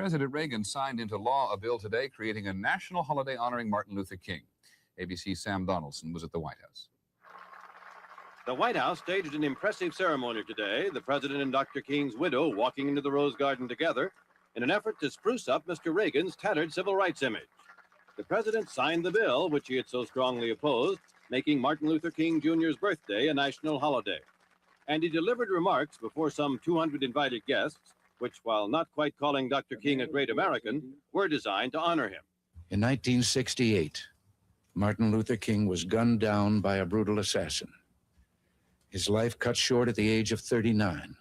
President Reagan signed into law a bill today creating a national holiday honoring Martin Luther King. ABC's Sam Donaldson was at the White House. The White House staged an impressive ceremony today, the president and Dr. King's widow walking into the Rose Garden together in an effort to spruce up Mr. Reagan's tattered civil rights image. The president signed the bill, which he had so strongly opposed, making Martin Luther King Jr.'s birthday a national holiday. And he delivered remarks before some 200 invited guests, which, while not quite calling Dr. King a great American, were designed to honor him. In 1968, Martin Luther King was gunned down by a brutal assassin. His life cut short at the age of 39.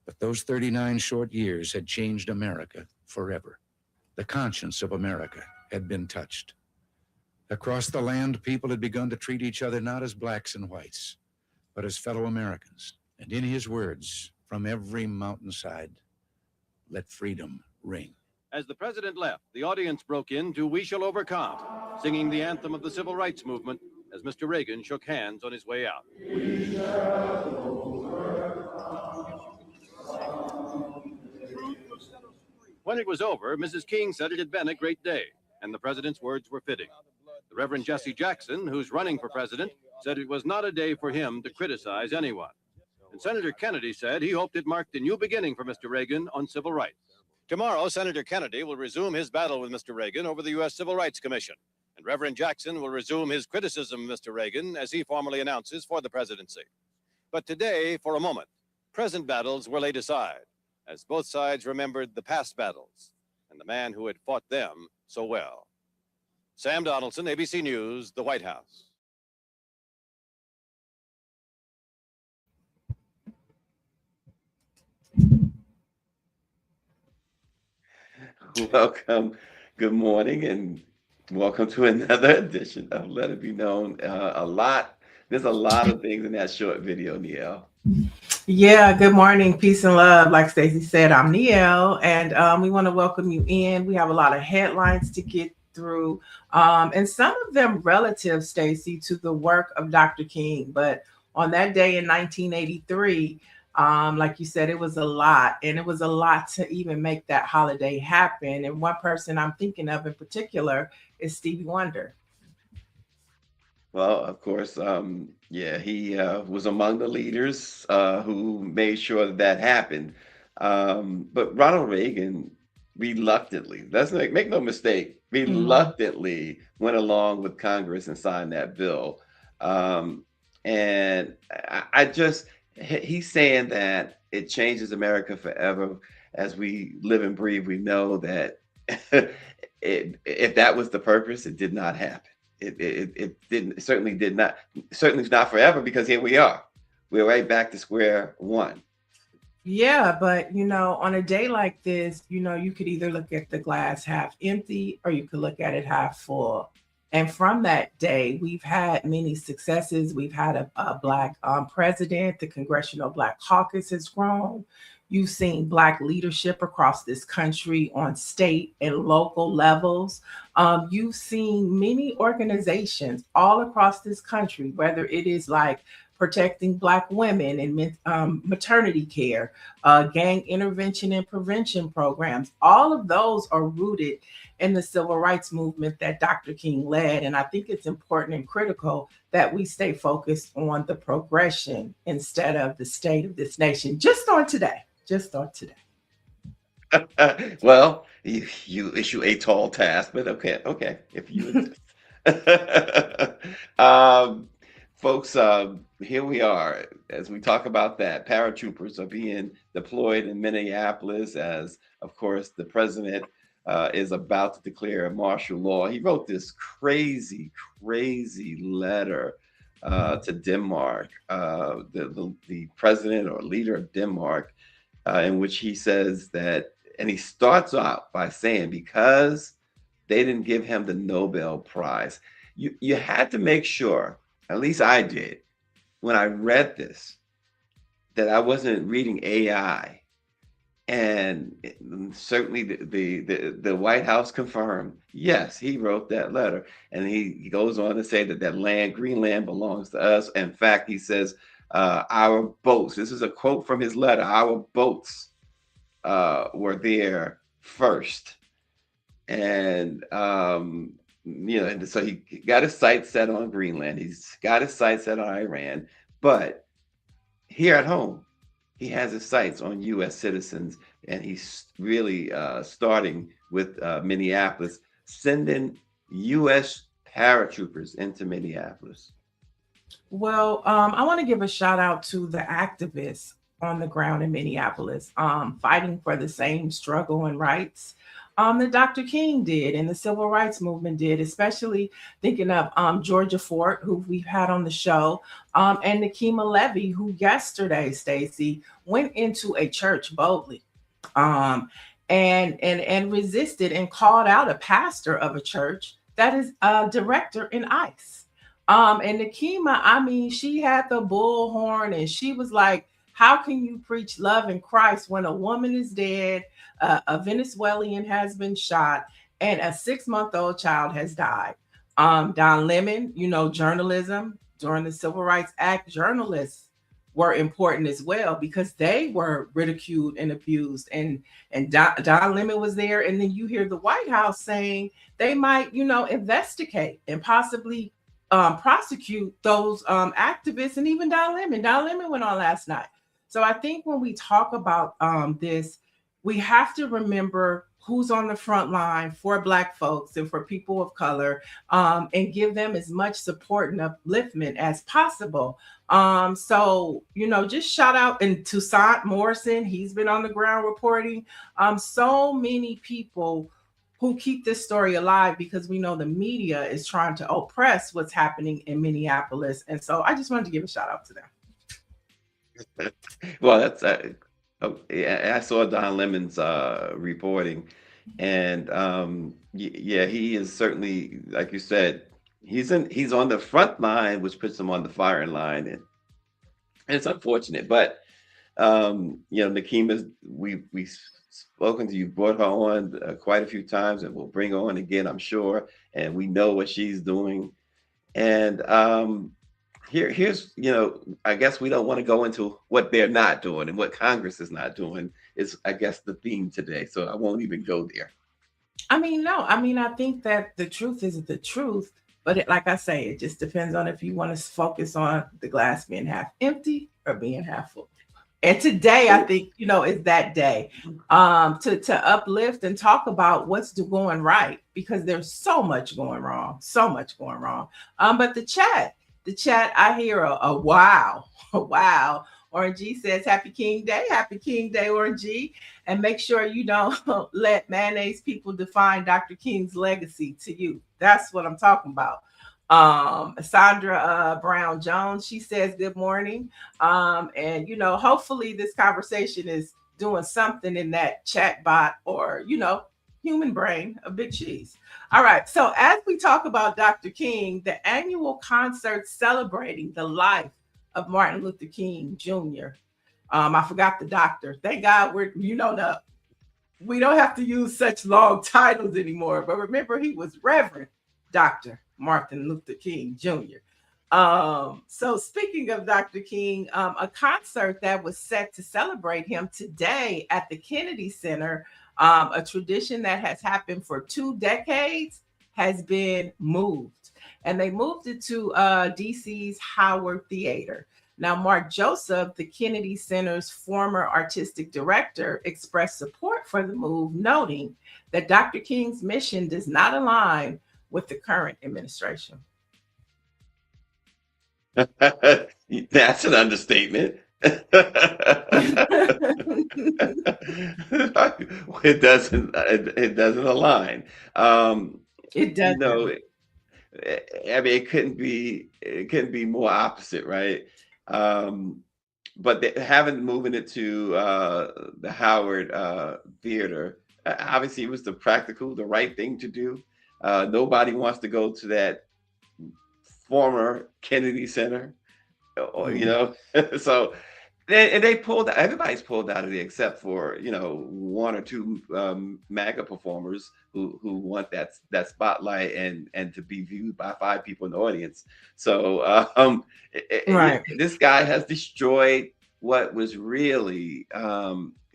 But those 39 short years had changed America forever. The conscience of America had been touched. Across the land, people had begun to treat each other not as blacks and whites, but as fellow Americans. And in his words, from every mountainside, let freedom ring. As the president left, the audience broke into We Shall Overcome, singing the anthem of the civil rights movement as Mr. Reagan shook hands on his way out. When it was over, Mrs. King said it had been a great day, and the president's words were fitting. The Reverend Jesse Jackson, who's running for president, said it was not a day for him to criticize anyone. And Senator Kennedy said he hoped it marked a new beginning for Mr. Reagan on civil rights. Tomorrow, Senator Kennedy will resume his battle with Mr. Reagan over the U.S. Civil Rights Commission, and Reverend Jackson will resume his criticism of Mr. Reagan as he formally announces for the presidency. But today, for a moment, present battles were laid aside, as both sides remembered the past battles and the man who had fought them so well. Sam Donaldson, ABC News, the White House. Welcome. Good morning, and welcome to another edition of Let It Be Known. There's a lot of things in that short video, Niele. Yeah, good morning, peace and love. Like Stacey said, I'm Niele, and we want to welcome you in. We have a lot of headlines to get through, and some of them relative, Stacey, to the work of Dr. King. But on that day in 1983, like you said, it was a lot, and it was a lot to even make that holiday happen. And one person I'm thinking of in particular is Stevie Wonder. Well, of course, he was among the leaders who made sure that happened. But Ronald Reagan reluctantly, make no mistake, reluctantly went along with Congress and signed that bill. And he's saying that it changes America forever. As we live and breathe, we know that if that was the purpose, it did not happen. It certainly not forever, because here we are. We're right back to square one. Yeah, but on a day like this, you could either look at the glass half empty or you could look at it half full. And from that day, we've had many successes. We've had a Black president. The Congressional Black Caucus has grown. You've seen Black leadership across this country on state and local levels. You've seen many organizations all across this country, whether it is like protecting Black women and maternity care, gang intervention and prevention programs. All of those are rooted in the civil rights movement that Dr. King led. And I think it's important and critical that we stay focused on the progression instead of the state of this nation. Just on today. Well, you issue a tall task, but okay, if you folks, here we are as we talk about that. Paratroopers are being deployed in Minneapolis as, of course, the president is about to declare martial law. He wrote this crazy letter to Denmark, the president or leader of Denmark, in which he says that, and he starts out by saying, because they didn't give him the Nobel Prize, you had to make sure, at least I did, when I read this, that I wasn't reading AI. And certainly the White House confirmed, yes, he wrote that letter. And he goes on to say that land, Greenland, belongs to us. In fact, he says, our boats, this is a quote from his letter, our boats were there first. And, and so he got his sights set on Greenland. He's got his sights set on Iran. But here at home, he has his sights on U.S. citizens, and he's really starting with Minneapolis, sending U.S. paratroopers into Minneapolis. Well, I want to give a shout out to the activists on the ground in Minneapolis, fighting for the same struggle and rights that Dr. King did and the civil rights movement did, especially thinking of Georgia Fort, who we've had on the show, and Nikema Levy, who yesterday, Stacey, went into a church boldly and resisted and called out a pastor of a church that is a director in ICE. And Nakima, I mean, she had the bullhorn and she was like, how can you preach love in Christ when a woman is dead, a Venezuelan has been shot, and a 6-month-old child has died? Don Lemon, you know, journalism during the Civil Rights Act, journalists were important as well because they were ridiculed and abused. And Don Lemon was there. And then you hear the White House saying they might, you know, investigate and possibly prosecute those activists, and even Don Lemon. Don Lemon went on last night. So I think when we talk about this, we have to remember who's on the front line for Black folks and for people of color, and give them as much support and upliftment as possible. So, you know, just shout out and Toussaint Morrison, he's been on the ground reporting. So many people who keep this story alive because we know the media is trying to oppress what's happening in Minneapolis. And so I just wanted to give a shout out to them. Well, that's yeah, I saw Don Lemon's reporting, and yeah, he is certainly, like you said, he's on the front line, which puts him on the firing line, and it's unfortunate. But you know, Nakima's, we've spoken to you, brought her on quite a few times, and we'll bring her on again, I'm sure. And we know what she's doing, and here's, you know, I guess we don't want to go into what they're not doing and what Congress is not doing is, I guess, the theme today. So I won't even go there. I mean, no, I mean, I think that the truth isn't the truth, but like I say, it just depends on if you want to focus on the glass being half empty or being half full. And today, I think, you know, is that day to uplift and talk about what's going right, because there's so much going wrong, so much going wrong. But the chat, I hear a wow, a wow. Orange G says, Happy King Day, Orange G. And make sure you don't let mayonnaise people define Dr. King's legacy to you. That's what I'm talking about. Sandra Brown Jones, she says, good morning. And, you know, hopefully this conversation is doing something in that chat bot or, you know, human brain of Big Cheese. All right. So as we talk about Dr. King, the annual concert celebrating the life of Martin Luther King Jr. I forgot the doctor. Thank God we don't have to use such long titles anymore. But remember, he was Reverend Dr. Martin Luther King Jr. So speaking of Dr. King, a concert that was set to celebrate him today at the Kennedy Center, a tradition that has happened for 2 decades, has been moved. And they moved it to DC's Howard Theater. Now, Mark Joseph, the Kennedy Center's former artistic director, expressed support for the move, noting that Dr. King's mission does not align with the current administration. That's an understatement. It doesn't align. It doesn't. You know, I mean, it couldn't be more opposite, right? But having moving it to the Howard Theater, obviously it was the right thing to do. Nobody wants to go to that former Kennedy Center, or, you know, so everybody's pulled out of it except for, you know, 1 or 2 MAGA performers who want that spotlight and to be viewed by 5 people in the audience. So right. This guy has destroyed what was really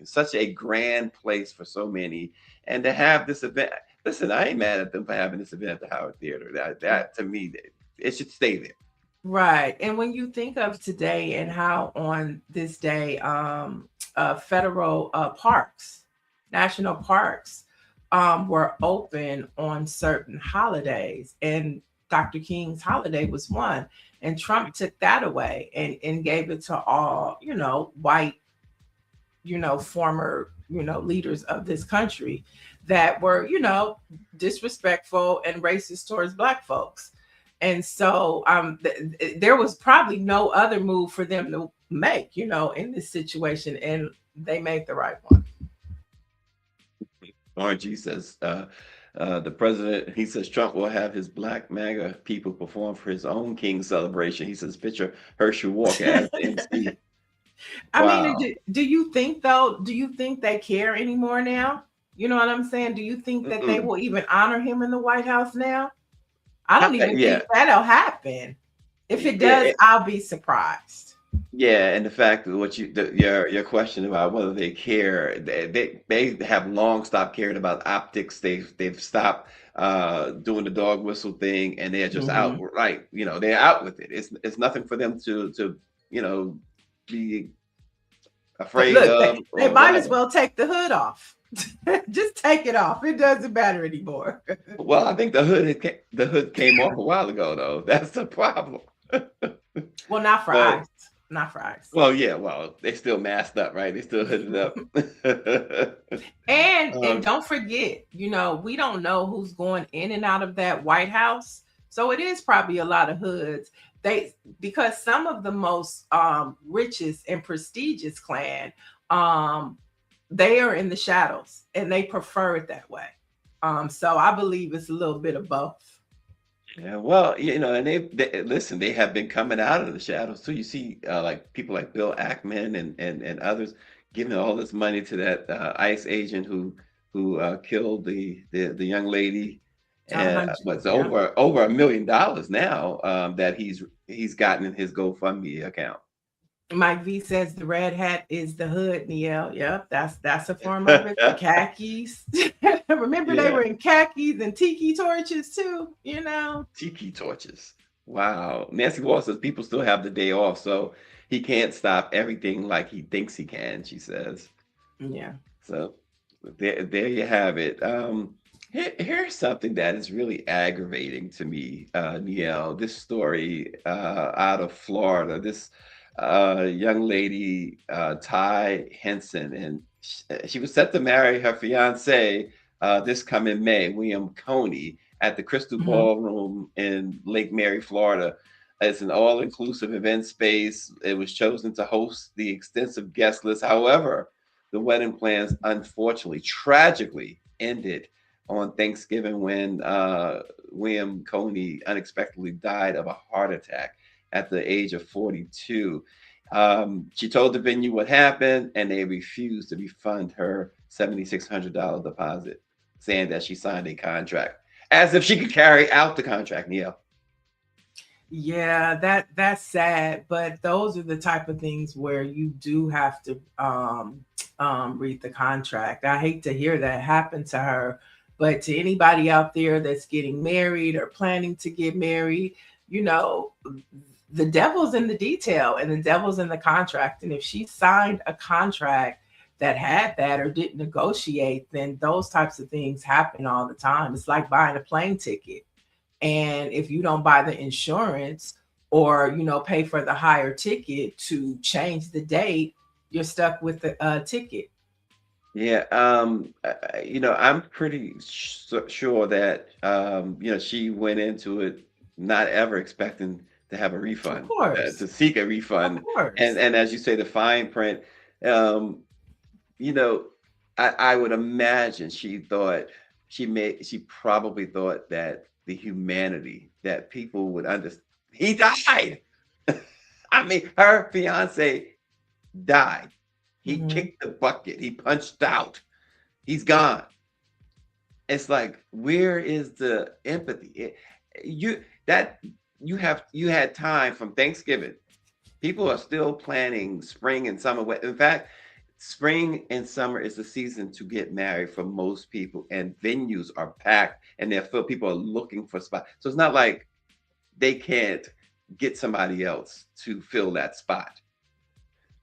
such a grand place for so many, and to have this event. Listen, I ain't mad at them for having this event at the Howard Theater. That to me, it should stay there. Right. And when you think of today and how on this day, federal parks, national parks were open on certain holidays, and Dr. King's holiday was one. And Trump took that away and gave it to all, you know, white, you know, former, you know, leaders of this country that were, you know, disrespectful and racist towards Black folks. And so there was probably no other move for them to make, you know, in this situation. And they made the right one. Orange says, the president, he says Trump will have his black MAGA people perform for his own King celebration. He says, picture Herschel Walker as the MC. I mean, Wow. do you think though? Do you think they care anymore now? You know what I'm saying? Do you think that they Mm-mm. will even honor him in the White House now? I don't even Yeah, think that'll happen. If it yeah, does, I'll be surprised. yeah. And the fact that your question about whether they care, they have long stopped caring about optics. They've stopped doing the dog whistle thing, and they're just out, Mhm. right? They're out with it. It's nothing for them to be afraid Look, of they or might as whatever. well take the hood off. Just take it off. It doesn't matter anymore. Well, I think the hood came off a while ago, though. That's the problem. Well, not for But ICE. Not for ICE. well, yeah, well, they still masked up, right? They still hooded up. And um, don't forget, we don't know who's going in and out of that White House. So it is probably a lot of hoods. Because some of the most richest and prestigious clan, they are in the shadows and they prefer it that way. So I believe it's a little bit of both. yeah, well, and they listen. They have been coming out of the shadows too. You see, like people like Bill Ackman and others giving all this money to that ICE agent who killed the young lady. A And hundred, what's yeah. over $1 million now, that he's gotten in his GoFundMe account. Mike V says the red hat is the hood, Niel. Yep, that's a form of it. The khakis. Remember they Yeah, were in khakis and tiki torches too, tiki torches. Wow. Nancy Wall says people still have the day off, so he can't stop everything like he thinks he can, she says. Yeah. So there you have it. Here's something that is really aggravating to me, Niel. This story out of Florida. This young lady, Ty Henson, and she was set to marry her fiance this coming May, William Coney, at the Crystal Mhm. Ballroom in Lake Mary, Florida. It's an all-inclusive event space. It was chosen to host the extensive guest list. However, the wedding plans unfortunately, tragically ended on Thanksgiving when William Coney unexpectedly died of a heart attack at the age of 42. She told the venue what happened, and they refused to refund her $7,600 deposit, saying that she signed a contract as if she could carry out the contract, Neil. Yeah, that's sad, but those are the type of things where you do have to read the contract. I hate to hear that happen to her, but to anybody out there that's getting married or planning to get married, you know, the devil's in the detail and the devil's in the contract. And if she signed a contract that had that or didn't negotiate, then those types of things happen all the time. It's like buying a plane ticket. And if you don't buy the insurance or, pay for the higher ticket to change the date, you're stuck with the ticket. Yeah, I'm pretty sure that she went into it not ever expecting to have a Of refund, course. to seek a Of refund, and course. as you say, the fine print. Um, you know, I would imagine she probably thought that the humanity that people would understand. He died. I mean, her fiance died. He Mhm. kicked the bucket. He punched out. He's gone. It's like, where is the empathy? You had time from Thanksgiving. People are still planning spring and summer. In fact, spring and summer is the season to get married for most people, and venues are packed, and they're filled. People are looking for spots. So it's not like they can't get somebody else to fill that spot.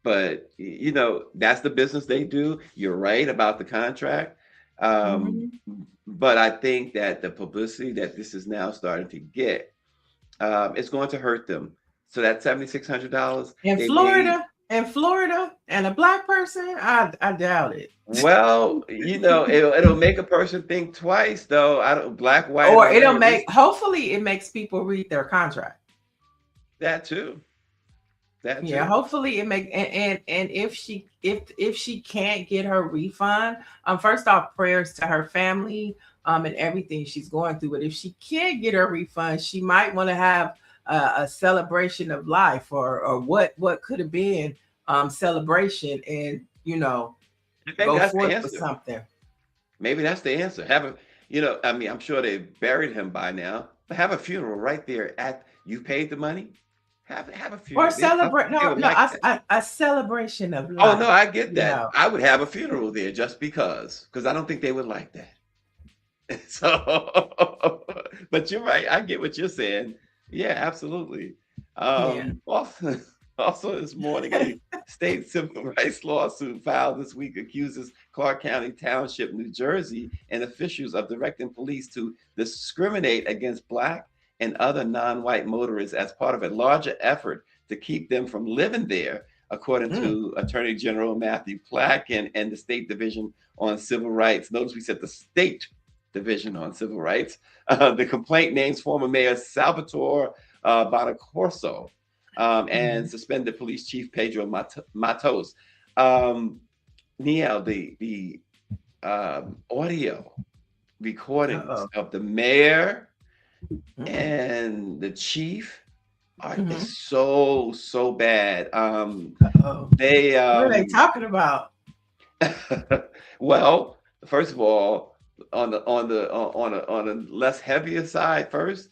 But that's the business they do. You're right about the contract. Um, Mhm. but I think that the publicity that this is now starting to get, it's going to hurt them. So that $7,600 In they made, Florida, and a black person, I doubt it. well, it'll make a person think twice, though. I don't black, white, Or or it'll whatever. This hopefully it makes people read their contract. that too. That Yeah, too. hopefully it make and if she can't get her refund, first off, prayers to her family, and everything she's going through. But if she can't get her refund, she might want to have a celebration of life, or what could have been celebration, and I think go that's the forth with answer. something. Maybe that's the answer. Have a, I mean, I'm sure they buried him by now, but have a funeral right there at, you paid the money. Have a Or funeral. I celebrate, think they no, would no, like that. a celebration of Oh no, life, I get you that. know. I would have a funeral there just because I don't think they would like that. So, but you're right. I get what you're saying. Yeah, absolutely. Yeah. Also, also this morning, a state civil rights lawsuit filed this week accuses Clark County Township, New Jersey, and officials of directing police to discriminate against Black and other non-white motorists as part of a larger effort to keep them from living there, according Mm. to Attorney General Matthew Plack and the State Division on Civil Rights. Notice we said the State Division on Civil Rights. The complaint names former Mayor Salvatore Bonacorso and suspended police chief Pedro Matos. Neil, the audio recordings Uh-oh. of the mayor Mm. and the chief are Mhm. is so bad. Uh-oh. They What are they talking about? well, first of all, on a less heavier side first,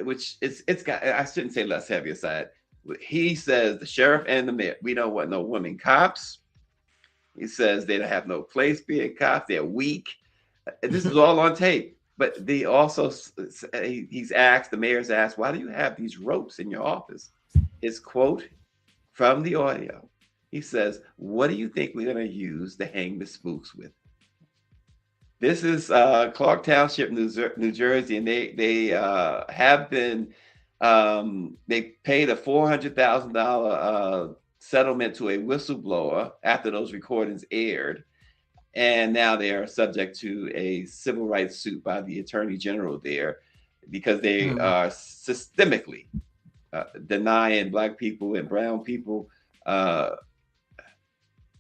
which it's got, I shouldn't say less heavier side. He says the sheriff and the mayor, we don't want no women cops. He says they don't have no place being cops. They're weak. This is all on tape. But they also, he's asked, the mayor's asked, why do you have these ropes in your office? His quote from the audio, he says, what do you think we're going to use to hang the spooks with? This is Clark Township, New Jersey, and they have been, they paid a $400,000 settlement to a whistleblower after those recordings aired. And now they are subject to a civil rights suit by the attorney general there because they are systemically denying Black people and brown people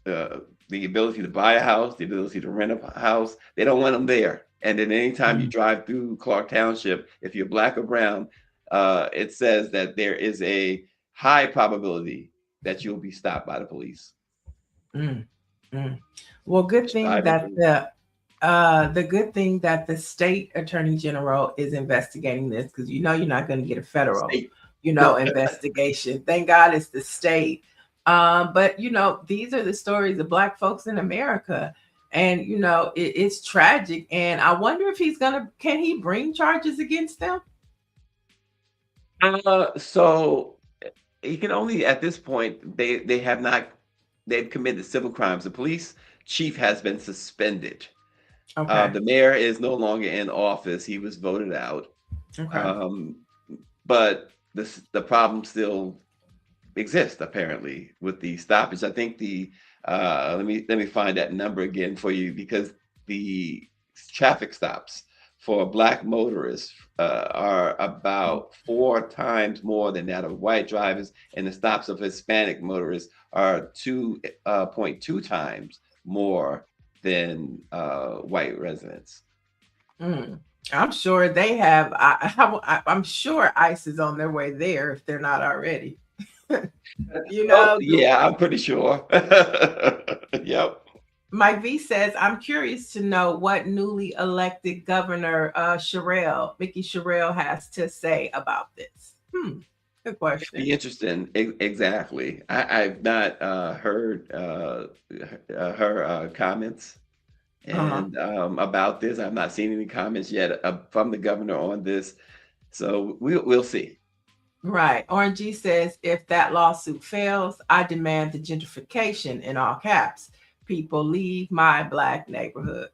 the ability to buy a house, the ability to rent a house. They don't want them there. And then anytime you drive through Clark Township, if you're Black or brown, it says that there is a high probability that you'll be stopped by the police. Well, good thing that the good thing that the state attorney general is investigating this, because you're not going to get a federal investigation. Thank God it's the state. But these are the stories of Black folks in America, and it's tragic. And I wonder if can he bring charges against them? So he can only, at this point, they've committed civil crimes. The police chief has been suspended. Okay. The mayor is no longer in office. He was voted out. Okay. But the problem still exists, apparently, with the stoppage. I think let me find that number again for you, because the traffic stops for Black motorists are about 4 times more than that of white drivers, and the stops of Hispanic motorists are 2.2 times more than white residents. I'm sure they have. I'm sure ICE is on their way there if they're not already. Yeah, I'm pretty sure. Yep. Mike V says, I'm curious to know what newly elected Governor Mickey Sherrill has to say about this. Good question. Be interesting. Exactly. I've not heard her comments and about this. I've not seen any comments yet from the governor on this. So we'll see. Right. Orange G says, if that lawsuit fails, I demand the gentrification, in all caps. People leave my Black neighborhood.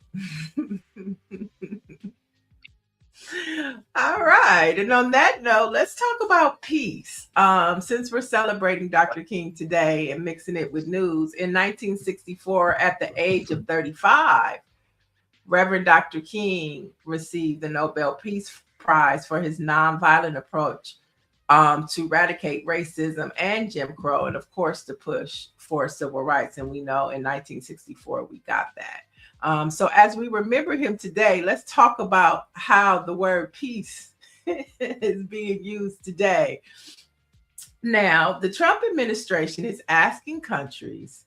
All right. And on that note, let's talk about peace. Since we're celebrating Dr. King today and mixing it with news, in 1964, at the age of 35, Reverend Dr. King received the Nobel Peace Prize for his nonviolent approach to eradicate racism and Jim Crow, and of course to push for civil rights. And we know in 1964 we got that. So as we remember him today, let's talk about how the word peace is being used today. Now, the Trump administration is asking countries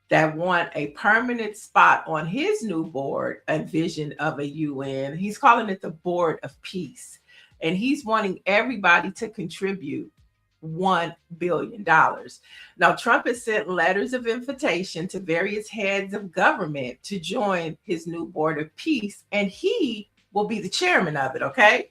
that want a permanent spot on his new board, a vision of a UN. He's calling it the Board of Peace. And he's wanting everybody to contribute $1 billion. Now, Trump has sent letters of invitation to various heads of government to join his new Board of Peace, and he will be the chairman of it, okay?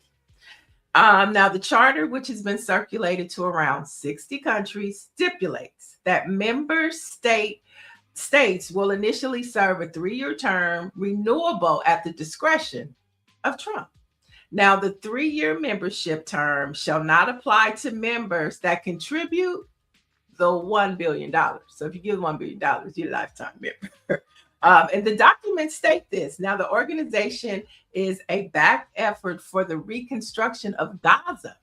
Now, the charter, which has been circulated to around 60 countries, stipulates that member states will initially serve a 3-year term, renewable at the discretion of Trump. Now, the 3-year membership term shall not apply to members that contribute the $1 billion. So if you give $1 billion, you're a lifetime member. And the documents state this. Now, the organization is a back effort for the reconstruction of Gaza,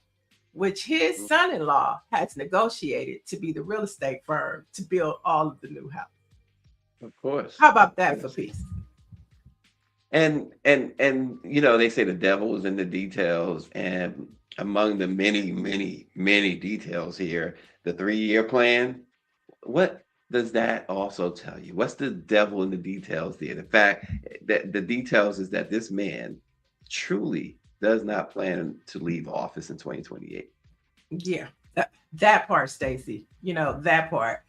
which his son-in-law has negotiated to be the real estate firm to build all of the new houses. Of course. How about that for peace? And you know, they say the devil is in the details, and among the many details here, the 3-year plan. What does that also tell you? What's the devil in the details there? The fact that the details is that this man truly does not plan to leave office in 2028. Yeah, that part, Stacey. You know, that part.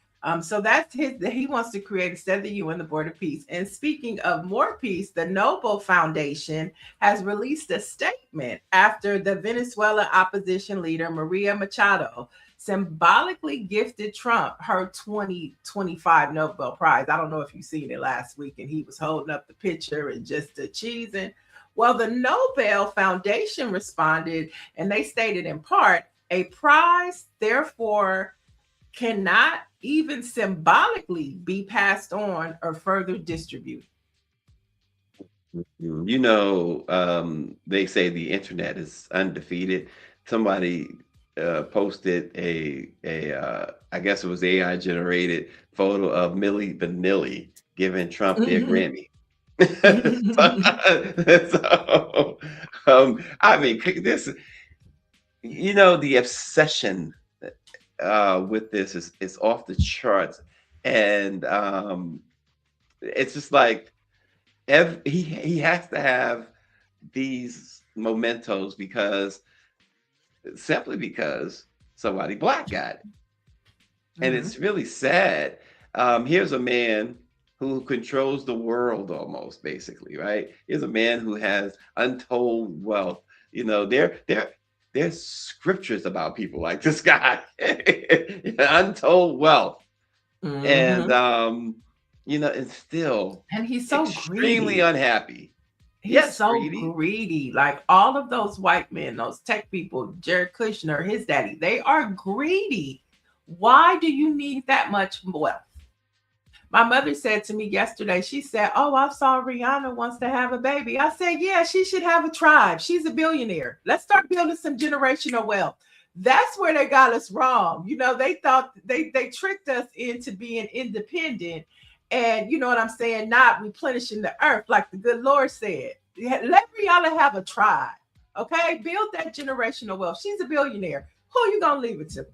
So that's he wants to create instead of the UN, the Board of Peace. And speaking of more peace, the Noble Foundation has released a statement after the Venezuela opposition leader Maria Machado symbolically gifted Trump her 2025 Nobel Prize. I don't know if you've seen it last week, and he was holding up the picture and just cheesing. Well, the Nobel Foundation responded, and they stated in part, a prize, therefore, cannot even symbolically be passed on or further distributed. You know, they say the internet is undefeated. Somebody posted I guess it was AI generated photo of Milli Vanilli giving Trump their Grammy. I mean, this, you know, the obsession with this is off the charts, and it's just like he has to have these mementos simply because somebody black got it. And it's really sad. Here's a man who controls the world almost, basically, right? Here's a man who has untold wealth. You know, there's scriptures about people like this guy, untold wealth. And you know, and still, and he's so extremely greedy. Unhappy. He's so greedy. Like all of those white men, those tech people, Jared Kushner, his daddy, they are greedy. Why do you need that much wealth? My mother said to me yesterday, she said, oh, I saw Rihanna wants to have a baby. I said, yeah, she should have a tribe. She's a billionaire. Let's start building some generational wealth. That's where they got us wrong. You know, they thought they tricked us into being independent and, you know what I'm saying, not replenishing the earth like the good Lord said. Let Rihanna have a tribe, okay? Build that generational wealth. She's a billionaire. Who are you going to leave it to?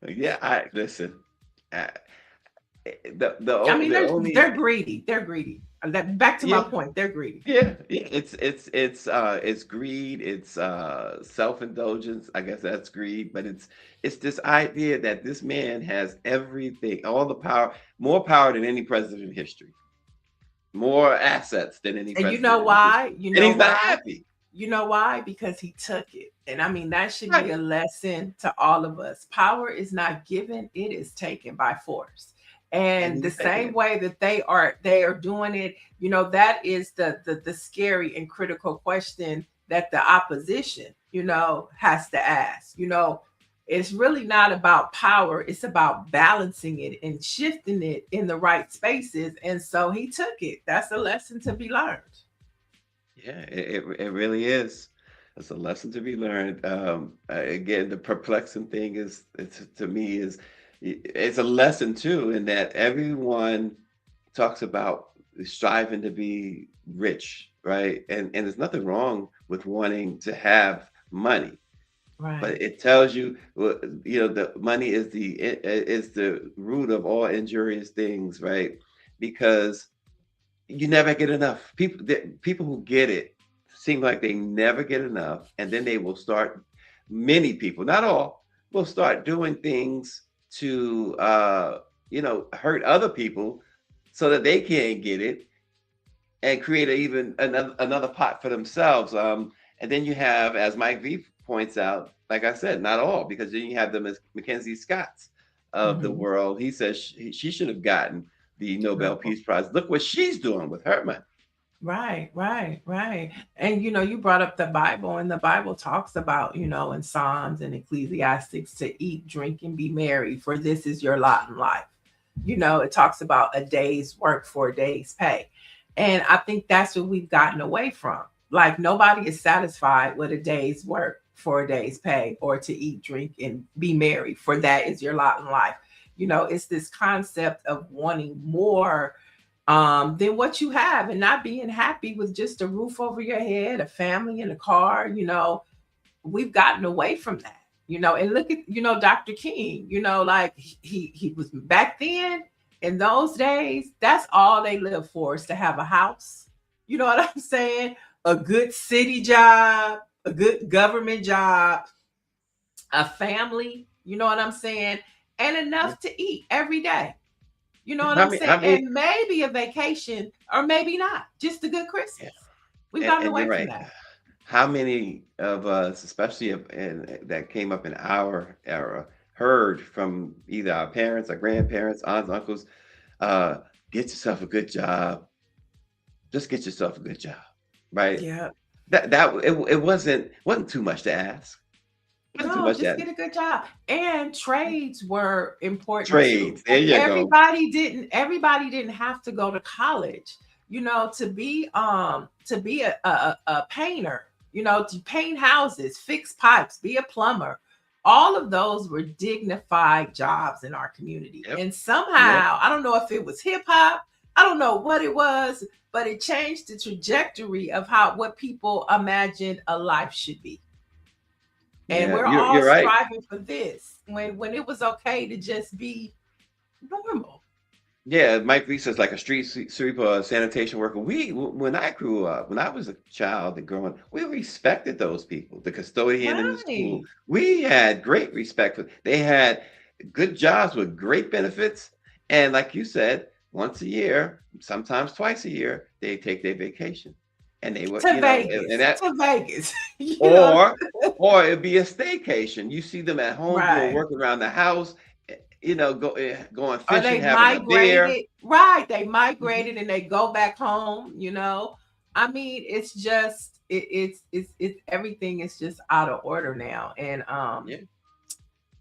Yeah, listen. They're greedy. They're greedy. Back to my point. They're greedy. Yeah. It's greed. It's self-indulgence. I guess that's greed. But it's this idea that this man has everything, all the power, more power than any president in history, more assets than any. And you know why? You know, and he's why? not happy. You know why? Because he took it. And I mean, that should be a lesson to all of us. Power is not given, it is taken by force. And the same way that they are doing it, you know, that is the scary and critical question that the opposition, you know, has to ask. You know, it's really not about power, it's about balancing it and shifting it in the right spaces. And so he took it. That's a lesson to be learned. Yeah, it really is. It's a lesson to be learned. Again, the perplexing thing is, to me, it's a lesson too, in that everyone talks about striving to be rich, right? And there's nothing wrong with wanting to have money, but Right. it tells you, well, the money is the root of all injurious things, right? Because you never get enough. People who get it seem like they never get enough, and then they will start. Many people, not all, will start doing things to hurt other people so that they can't get it, and create even another pot for themselves. And then you have, as Mike V points out, like I said, not all, because then you have the Mackenzie Scotts of the Mhm. world. He says she should have gotten the Nobel Peace Prize. Look what she's doing with her money. Right, right, right. And you brought up the Bible, and the Bible talks about, in Psalms and Ecclesiastics, to eat, drink, and be merry, for this is your lot in life. It talks about a day's work for a day's pay. And I think that's what we've gotten away from. Like, nobody is satisfied with a day's work for a day's pay, or to eat, drink, and be merry, for that is your lot in life. It's this concept of wanting more than what you have, and not being happy with just a roof over your head, a family, and a car. We've gotten away from that. And look at Dr. King. Like, he was back then, in those days. That's all they lived for, is to have a house. You know what I'm saying? A good city job, a good government job, a family. You know what I'm saying? And enough to eat every day. You know what How I'm many? saying? And maybe a vacation, or maybe not. Just a good Yeah, Christmas. We've gotten and you're away from right. that. How many of us, especially that came up in our era, heard from either our parents, our grandparents, aunts, uncles, uh, get yourself a good job. Just get yourself a good job, right? Yeah. It wasn't too much to ask. Wasn't too No, much to just ask. get a good job. And trades were important too. Trades. There Like, you go. everybody didn't have to go to college, to be a painter, to paint houses, fix pipes, be a plumber. All of those were dignified jobs in our community. Yep. And Yep. somehow, I don't know if it was hip hop, I don't know what it was, but it changed the trajectory of what people imagined a life should be. And Yeah. we're all You're right. striving for this, when it was okay to just be normal. Yeah, Mike Lee says, like a street sweeper, sanitation worker. When I grew up, when I was a child and growing, we respected those people. The custodian in the school, Right. we had great respect for. They had good jobs with great benefits, and like you said, once a year, sometimes twice a year, they take their vacation, and they were, To and Vegas. that, To Vegas. or it'd be a staycation. You see them at home doing Right. work around the house, going Or fishing, they having a beer. migrated. Right. They Mhm. migrated and they go back home. I mean, it's just it's everything is just out of order now. And Yeah.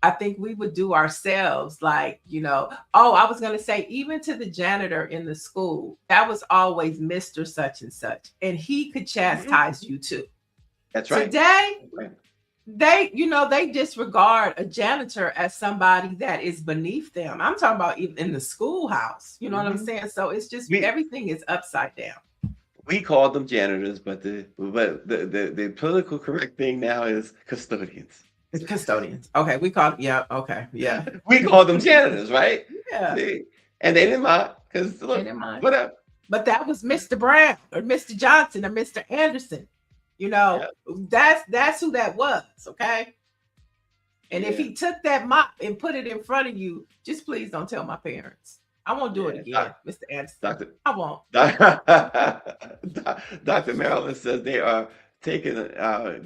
I think we would do ourselves, like, oh, I was going to say, even to the janitor in the school, that was always Mr. Such and such, and he could Mhm. chastise you too. That's right. Today, That's right. they disregard a janitor as somebody that is beneath them. I'm talking about even in the schoolhouse. You know what I'm Mhm. saying? So it's just We everything is upside down. we called them janitors, but the political correct thing now is custodians. It's custodians. Okay, we call it. Yeah. Okay. Yeah. We called them janitors, right? Yeah. And they didn't mind, because They look, didn't mind. whatever. But that was Mr. Brown or Mr. Johnson or Mr. Anderson. You know, Yeah, that's who that was. Okay. And if yeah, he took that mop and put it in front of you, just please don't tell my parents. I won't do it yeah. again, Mr. Anderson. Doctor I won't. Dr. Marilyn says they are taking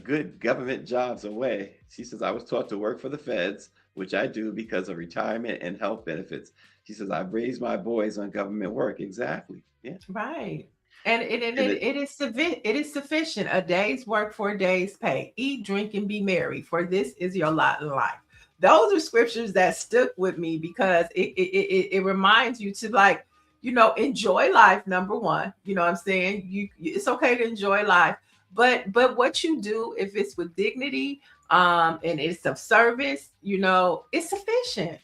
good government jobs away. She says, I was taught to work for the feds, which I do because of retirement and health benefits. She says, I've raised my boys on government work. Exactly. Yeah. Right. And And it, it is sufficient. A day's work for a day's pay. Eat, drink, and be merry, for this is your lot in life. Those are scriptures that stuck with me, because it reminds you to, like, enjoy life, number one. You know what I'm saying? It's okay to enjoy life, but what you do, if it's with dignity, and it's of service, it's sufficient.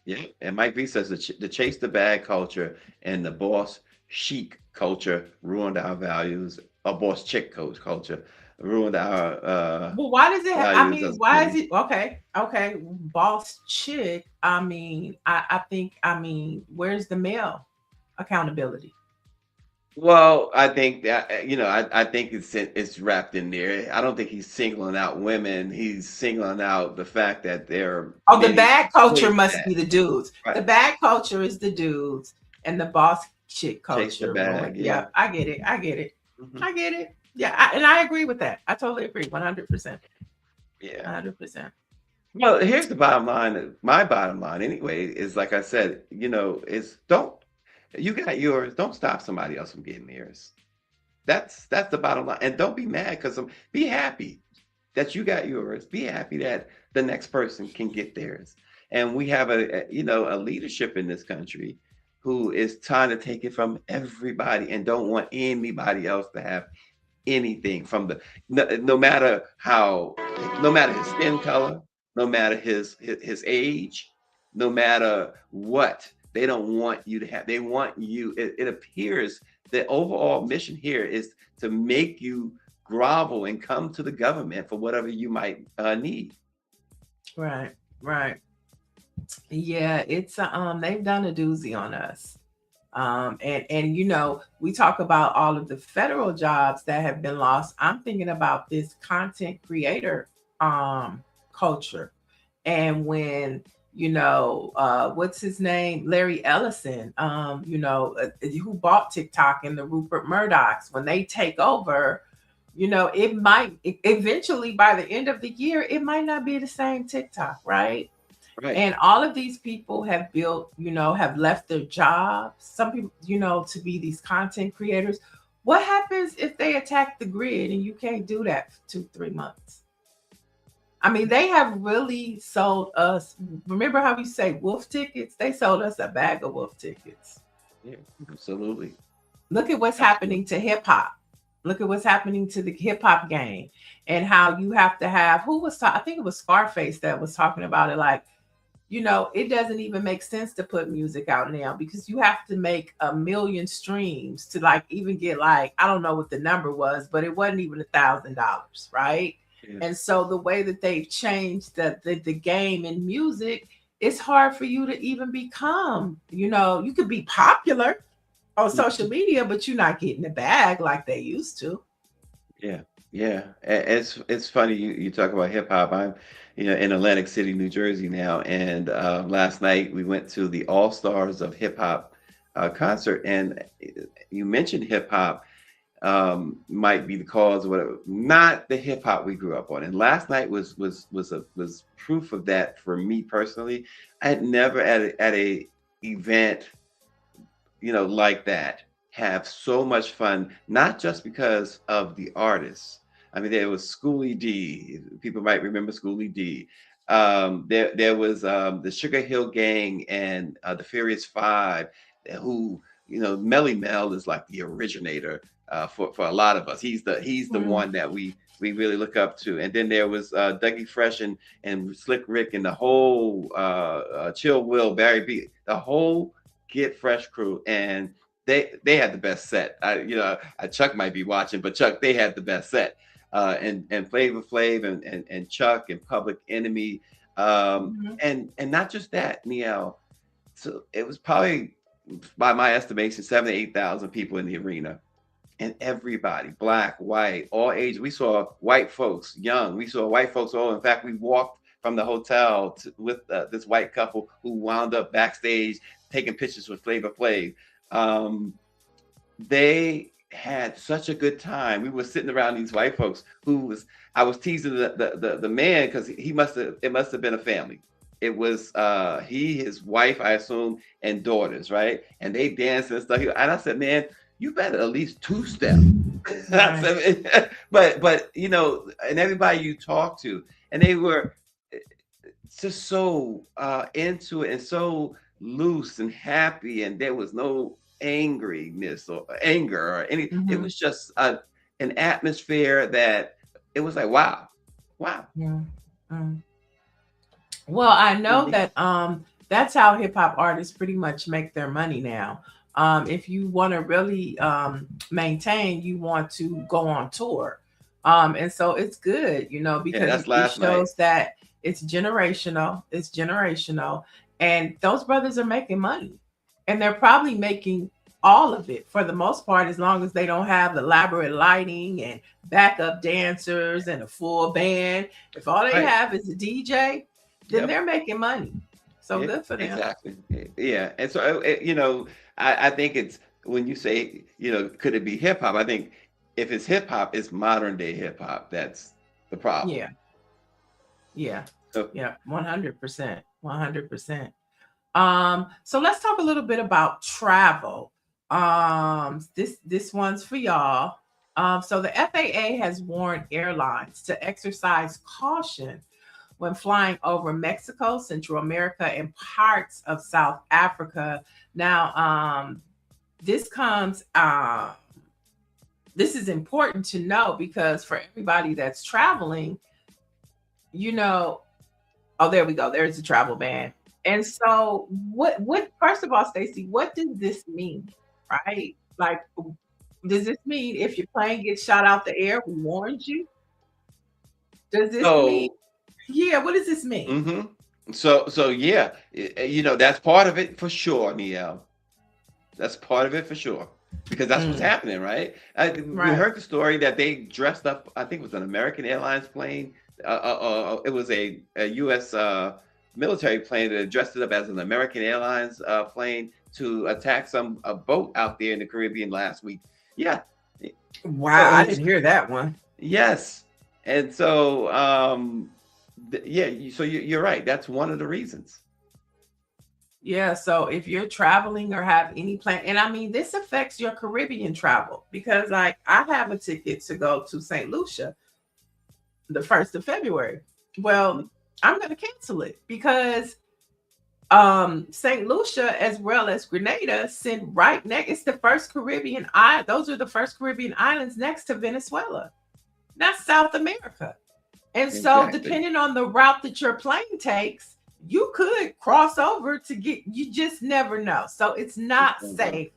Yeah, and Mike V says the chase the bag culture and the boss chic culture ruined our values. A boss chick coach culture ruined our Well, why does it? I values mean, as why is men. it okay? Okay, boss chick. I mean, I think. I mean, where's the male accountability? Well, I think that I think it's wrapped in there. I don't think he's singling out women. He's singling out the fact that there are Oh, the many bad culture chase must that, be the dudes. The right? bad culture is the dudes, and the boss chick Chase the culture ruined. bag, yeah. Yeah, I get it. I get it. Mhm. I get it. Yeah, and I agree with that. I totally agree. 100%. Yeah. 100%. Well, here's the bottom line. My bottom line, anyway, is like I said, is don't you got yours. Don't stop somebody else from getting theirs. That's the bottom line. And don't be mad because be happy that you got yours. Be happy that the next person can get theirs. And we have a leadership in this country who is trying to take it from everybody and don't want anybody else to have anything from no matter how, no matter his skin color, no matter his age, no matter what, they don't want you to have. They want you. It appears the overall mission here is to make you grovel and come to the government for whatever you might need. Right. Right. Yeah, it's they've done a doozy on us. And we talk about all of the federal jobs that have been lost. I'm thinking about this content creator culture. And when what's his name, Larry Ellison, who bought TikTok, and the Rupert Murdochs, when they take over, it might eventually, by the end of the year, it might not be the same TikTok, right? Right. And all of these people have built, have left their jobs. Some people, to be these content creators. What happens if they attack the grid and you can't do that for 2-3 months? I mean, they have really sold us. Remember how we say wolf tickets? They sold us a bag of wolf tickets. Yeah, absolutely. Look at what's happening to hip hop. Look at what's happening to the hip hop game, and how you have to have, I think it was Scarface that was talking about it. Like, it doesn't even make sense to put music out now because you have to make 1 million streams to like even get, like, I don't know what the number was, but it wasn't even $1,000, right? Yeah. And so the way that they've changed the game in music, it's hard for you to even become, you could be popular on social media, but you're not getting the bag like they used to. Yeah, yeah. It's funny you talk about hip hop. I'm in Atlantic City, New Jersey now, and last night we went to the All Stars of Hip Hop concert, and you mentioned hip hop might be the cause of whatever, not the hip hop we grew up on. And last night was proof of that for me personally. I had never at a event like that have so much fun, not just because of the artists. I mean, there was Schoolie D. People might remember Schoolie D. There was the Sugar Hill Gang and the Furious Five, who Melly Mel is like the originator for a lot of us. He's the one that we really look up to. And then there was Dougie Fresh and Slick Rick and the whole Chill Will, Barry B, the whole Get Fresh crew, and they had the best set. Chuck might be watching, but Chuck, they had the best set. And Flavor Flav and Chuck and Public Enemy, and not just that, Niall. So it was probably, by my estimation, 7,000 to 8,000 people in the arena, and everybody, black, white, all ages. We saw white folks, young. We saw white folks old. In fact, we walked from the hotel with this white couple who wound up backstage taking pictures with Flavor Flav. They had such a good time. We were sitting around these white folks I was teasing the man because it must have been a family. It was his wife, I assume, and daughters, right? And they danced and stuff. And I said, man, you better at least two-step. Right. but and everybody you talk to, and they were just so into it and so loose and happy, and there was no angriness or anger or anything. It was just an atmosphere that it was like, wow, wow. Yeah. Well, I know Mhm. that that's how hip hop artists pretty much make their money now. If you want to really maintain, you want to go on tour. And so it's good, Yeah, because that's it last night. shows that it's generational. It's generational. And those brothers are making money. And they're probably making all of it for the most part, as long as they don't have elaborate lighting and backup dancers and a full band. If all they Right. have is a DJ, then Yep. they're making money. So Yeah, good for them. exactly. Yeah. And so, I think it's when you say, could it be hip hop? I think if it's hip hop, it's modern day hip hop. That's the problem. Yeah, yeah, So, yeah, 100%, 100%. So let's talk a little bit about travel. This one's for y'all. So the FAA has warned airlines to exercise caution when flying over Mexico, Central America, and parts of South Africa. Now, this comes. This is important to know because for everybody that's traveling, you know, oh, there we go. There's the travel ban. And so, what? First of all, Stacey, what does this mean, right? Like, does this mean if your plane gets shot out the air, we warned you? Does this mean? so, Yeah. What does this mean? hmm so yeah, that's part of it for sure, Niel. That's part of it for sure. Because that's what's Mm, happening, right? We right. heard the story that they dressed up, I think it was an American Airlines plane. It was a U.S. Military plane that dressed it up as an American Airlines plane to attack a boat out there in the Caribbean last week. Yeah. Wow, So I it's, didn't hear that one. yes. And so, yeah, so you're right. That's one of the reasons. Yeah, so if you're traveling or have any plan, and I mean, this affects your Caribbean travel because, like, I have a ticket to go to St. Lucia the 1st of February. Well, Mhm. I'm going to cancel it because St. Lucia as well as Grenada sit right next. It's the first Caribbean island. Those are the first Caribbean islands next to Venezuela. That's South America. And so, Exactly. depending on the route that your plane takes, you could cross over to get, you just never know. So, it's not safe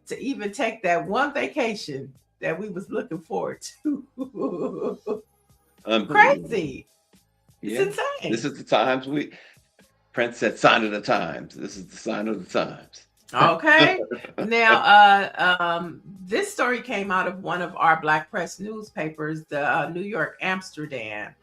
to even take that one vacation that we was looking forward to. Unbelievable. Crazy. It's Yeah. This insane. is the times Prince said, sign of the times. This is the sign of the times. Okay. Now, this story came out of one of our Black press newspapers, the New York Amsterdam.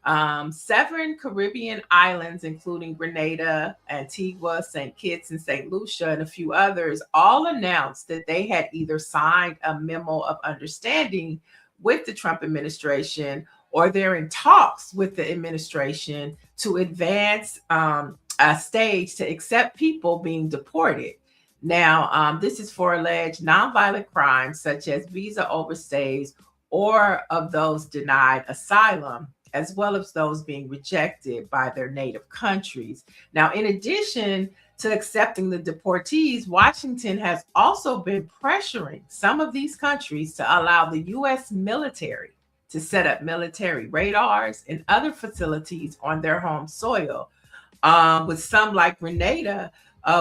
7 Caribbean islands, including Grenada, Antigua, St. Kitts, and St. Lucia, and a few others, all announced that they had either signed a memo of understanding with the Trump administration or they're in talks with the administration to advance a stage to accept people being deported. Now, this is for alleged nonviolent crimes such as visa overstays or of those denied asylum, as well as those being rejected by their native countries. Now, in addition to accepting the deportees, Washington has also been pressuring some of these countries to allow the U.S. military to set up military radars and other facilities on their home soil. With some like Grenada,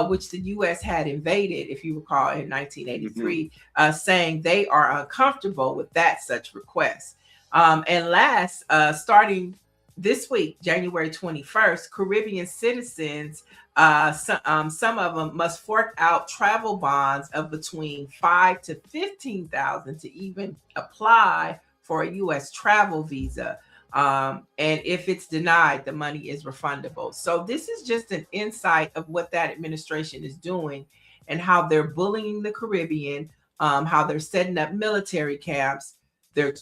which the U.S. had invaded, if you recall, in Mhm. 1983, saying they are uncomfortable with such request. And last, starting this week, January 21st, Caribbean citizens, some of them must fork out travel bonds of between 5 to 15,000 to even apply for a U.S. travel visa. And if it's denied, the money is refundable. So this is just an insight of what that administration is doing and how they're bullying the Caribbean, how they're setting up military camps. They're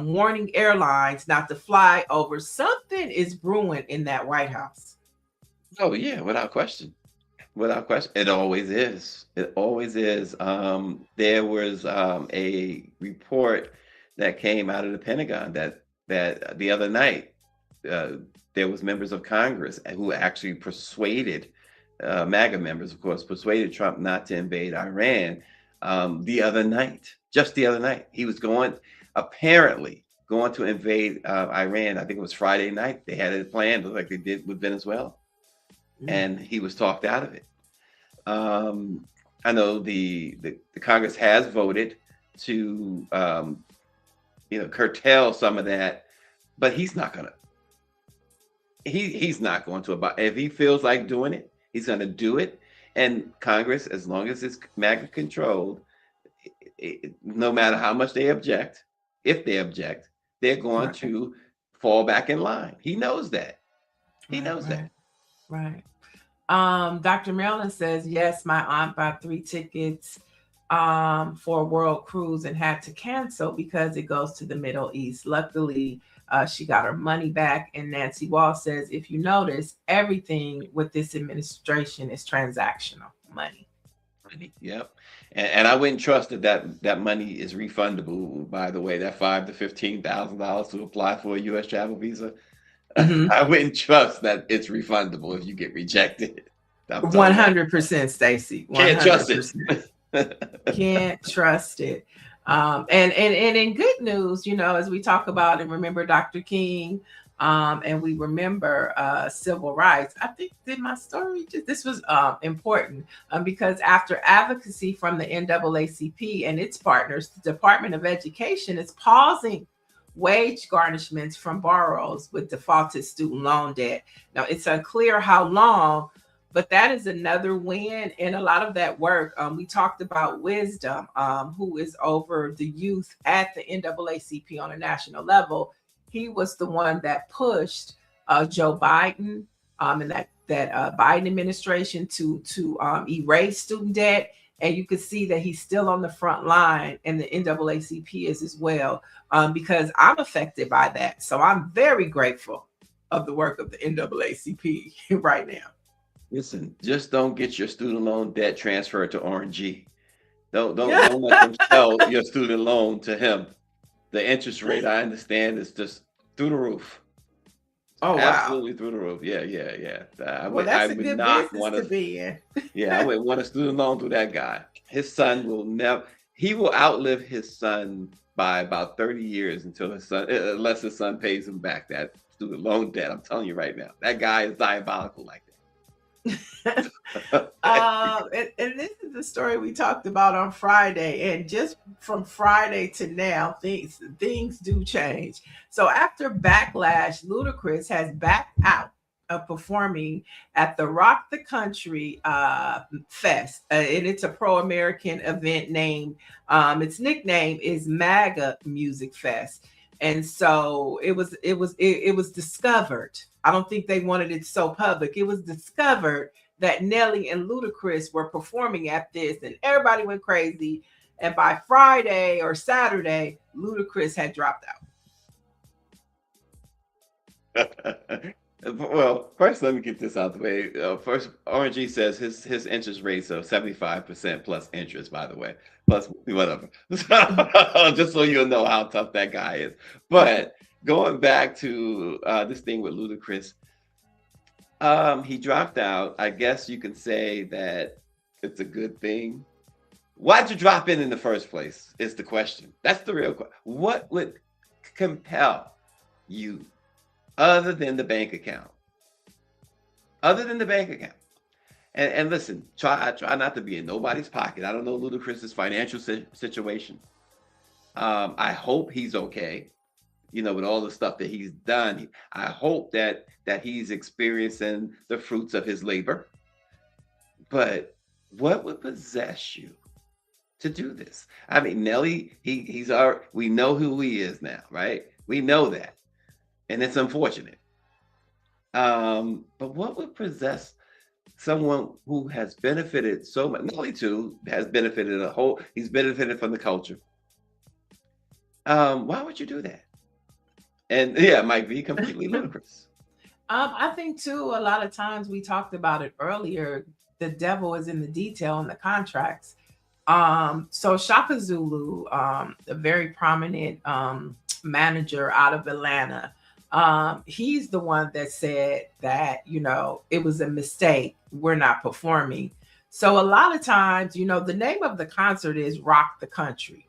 warning airlines not to fly over. Something is brewing in that White House. Oh, yeah, without question. Without question. It always is. It always is. There was a report that came out of the Pentagon that the other night uh, there was members of Congress who actually persuaded MAGA members, of course, persuaded Trump not to invade Iran the other night, just the other night. He was apparently going to invade Iran. I think it was Friday night. They had it planned like they did with Venezuela, and he was talked out of it. I know the Congress has voted to curtail some of that, but he's not gonna. He's not going to abide. If he feels like doing it, he's going to do it. And Congress, as long as it's MAGA controlled, no matter how much they object, if they object, they're going to fall back in line. He knows that. He knows that. Right. Dr. Marilyn says, yes, my aunt bought 3 tickets for a world cruise and had to cancel because it goes to the Middle East. Luckily, she got her money back. And Nancy Wall says, if you notice, everything with this administration is transactional money. Yep. And I wouldn't trust that money is refundable, by the way, that $5,000 to $15,000 to apply for a U.S. travel visa. I wouldn't trust that it's refundable if you get rejected. 100%, Stacey. Can't trust it. Can't trust it. And in good news, as we talk about and remember Dr. King, and we remember civil rights. I think that my story, this was important because after advocacy from the NAACP and its partners, the Department of Education is pausing wage garnishments from borrowers with defaulted student loan debt. Now, it's unclear how long, but that is another win in a lot of that work. We talked about Wisdom, who is over the youth at the NAACP on a national level. He was the one that pushed Joe Biden and that Biden administration to erase student debt. And you could see that he's still on the front line, and the NAACP is as well, because I'm affected by that. So I'm very grateful of the work of the NAACP right now. Listen, just don't get your student loan debt transferred to RNG. Don't let them sell your student loan to him. The interest rate, I understand, is just through the roof. Oh, absolutely wow. through the roof. Yeah. I That's a good business to be in. Yeah, I wouldn't want a student loan through that guy. His son will outlive his son by about 30 years unless his son pays him back that student loan debt. I'm telling you right now, that guy is diabolical like that. And this is the story we talked about on Friday, and just from Friday to now, things do change. So after backlash, Ludacris has backed out of performing at the Rock the Country Fest, and it's a pro-American event named its nickname is MAGA Music Fest. And so it was discovered. I don't think they wanted it so public. It was discovered that Nelly and Ludacris were performing at this, and everybody went crazy. And by Friday or Saturday, Ludacris had dropped out. Well, first, let me get this out the way. First, RNG says his interest rates are 75% plus interest, by the way, plus whatever. Just so you'll know how tough that guy is. But going back to this thing with Ludacris, he dropped out. I guess you can say that it's a good thing. Why'd you drop in the first place is the question. That's the real question. What would compel you other than the bank account? Other than the bank account. And listen, try not to be in nobody's pocket. I don't know Ludacris's financial situation. I hope he's okay. With all the stuff that he's done. I hope that he's experiencing the fruits of his labor. But what would possess you to do this? I mean, Nelly, we know who he is now, right? We know that. And it's unfortunate. But what would possess someone who has benefited so much? Nelly too has benefited he's benefited from the culture. Why would you do that? And yeah, it might be completely ludicrous. I think too, a lot of times we talked about it earlier, the devil is in the detail in the contracts. So Shaka Zulu, a very prominent manager out of Atlanta, he's the one that said that, it was a mistake. We're not performing. So a lot of times, the name of the concert is Rock the Country.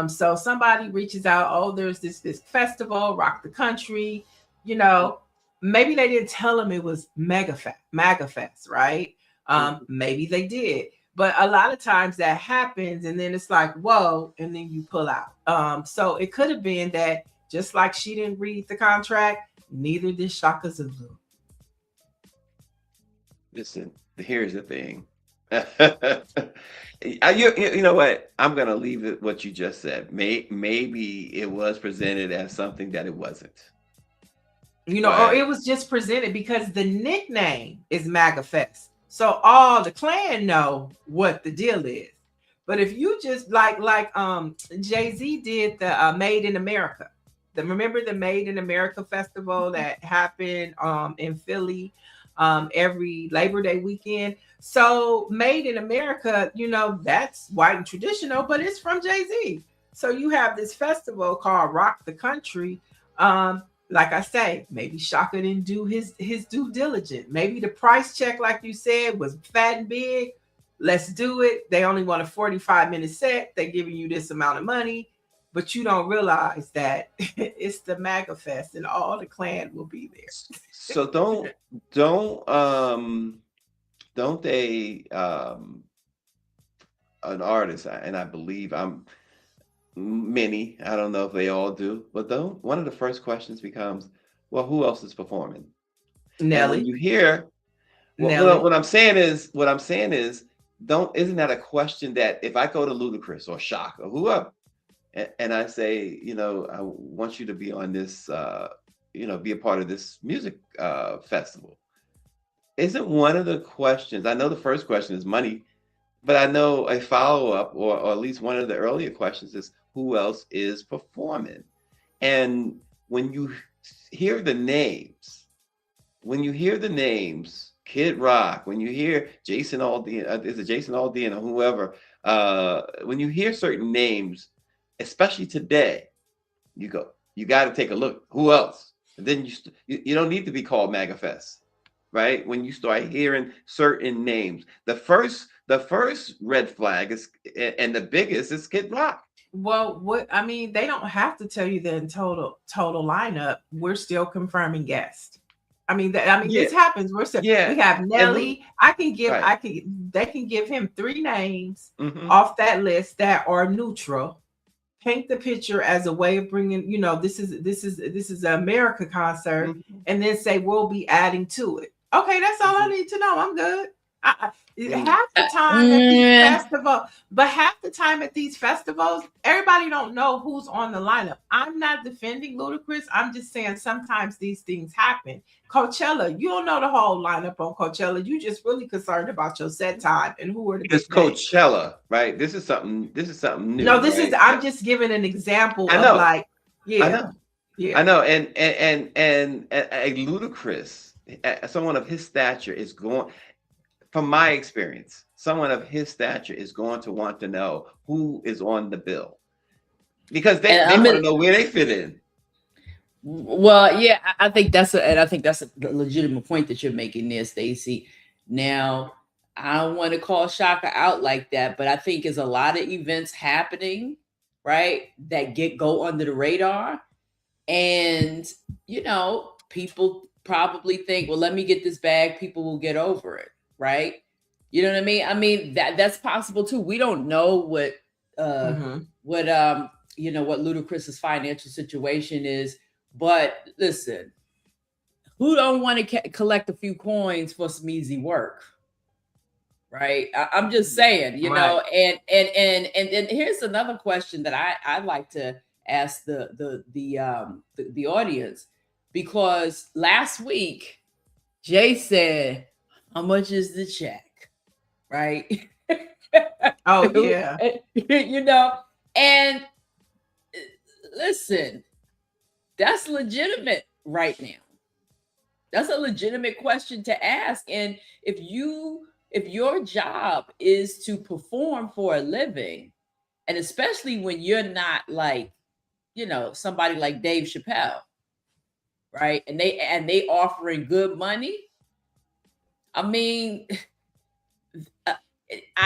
So somebody reaches out, oh, there's this festival, Rock the Country, you know, maybe they didn't tell them it was MAGA Fest, right? Maybe they did. But a lot of times that happens, and then it's like, whoa, and then you pull out. So it could have been that just like she didn't read the contract, neither did Shaka Zulu. Listen, here's the thing. You know what? I'm gonna leave it what you just said. Maybe it was presented as something that it wasn't. You know, or Right. it was just presented because the nickname is MAGA Fest. So all the clan know what the deal is. But if you just like Jay-Z did the Made in America. Remember the Made in America festival that happened in Philly every Labor Day weekend. So Made in America, you know, that's white and traditional, but it's from Jay-Z. So you have this festival called Rock the Country. Like I say, maybe Shaka didn't do his due diligence. Maybe the price check, like you said, was fat and big. Let's do it. They only want a 45-minute set. They're giving you this amount of money, but you don't realize that it's the MAGA Fest and all the clan will be there. So don't they an artist, and I believe many, I don't know if they all do, but though one of the first questions becomes, well, who else is performing? And when Nelly, you hear, Nelly. what I'm saying is, isn't that a question that if I go to Ludacris or Shock or whoever, and I say, you know, I want you to be on this, you know, be a part of this music festival. Isn't one of the questions, I know the first question is money, but I know a follow-up or at least one of the earlier questions is who else is performing? And when you hear the names, Kid Rock, when you hear Jason Aldean, is it Jason Aldean or whoever, when you hear certain names, especially today, you got to take a look. Who else? And then you don't need to be called MAGA Fest, right? When you start hearing certain names, the first red flag is, and the biggest, is Kid Rock. Well, what I mean, they don't have to tell you the total lineup. We're still confirming guests. I mean, this happens. We have Nelly. They can give him 3 names off that list that are neutral. Paint the picture as a way of bringing, you know, this is an America concert, and then say we'll be adding to it. Okay, that's all I need to know. I'm good. Half the time at these festivals, everybody don't know who's on the lineup. I'm not defending Ludacris. I'm just saying sometimes these things happen. Coachella, you don't know the whole lineup on Coachella. You just really concerned about your set time and who are the It's big names. Coachella, right? This is something new. No, right? I'm just giving an example I know. of like, yeah. I know. Yeah. I know. And a Ludacris, someone of his stature is going, from my experience, someone of his stature is going to want to know who is on the bill, because they want to know where they fit in. Well, yeah, I think that's a legitimate point that you're making there, Stacey. Now, I don't want to call Shaka out like that, but I think there's a lot of events happening, right, that go under the radar, and you know, people probably think, well, let me get this bag, people will get over it, right? You know what I mean? I mean, that's possible too. We don't know what Ludacris's financial situation is. But listen, who don't want to collect a few coins for some easy work, right? I'm just saying, you know. And here's another question that I'd like to ask the audience, because last week Jay said, "How much is the check?" Right? Oh yeah. You know, and listen. That's legitimate right now. That's a legitimate question to ask. And if your job is to perform for a living, and especially when you're not like, you know, somebody like Dave Chappelle, right? And they offering good money. I mean,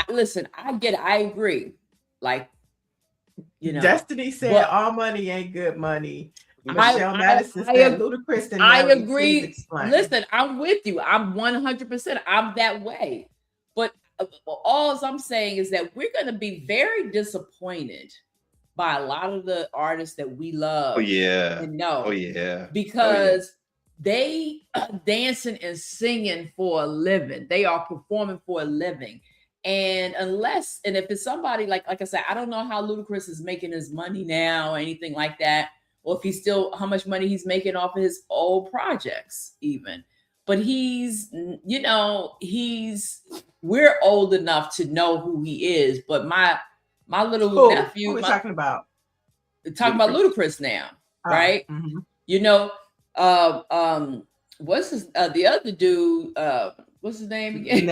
listen, I agree. Like, You know, Destiny said but all money ain't good money. I- Michelle I- Madison I said ag- Ludacris and I Nelly, please agree. explain. Listen, I'm with you. I'm 100%. I'm that way. But all I'm saying is that we're going to be very disappointed by a lot of the artists that we love Oh yeah. and know. Oh yeah. Because they are dancing and singing for a living. They are performing for a living. And if it's somebody like I said, I don't know how Ludacris is making his money now or anything like that, or if he's still how much money he's making off of his old projects, even. But we're old enough to know who he is. But my little nephew, who we talking about? Talking about Ludacris now, right? Mm-hmm. You know, what's his the other dude? What's his name again?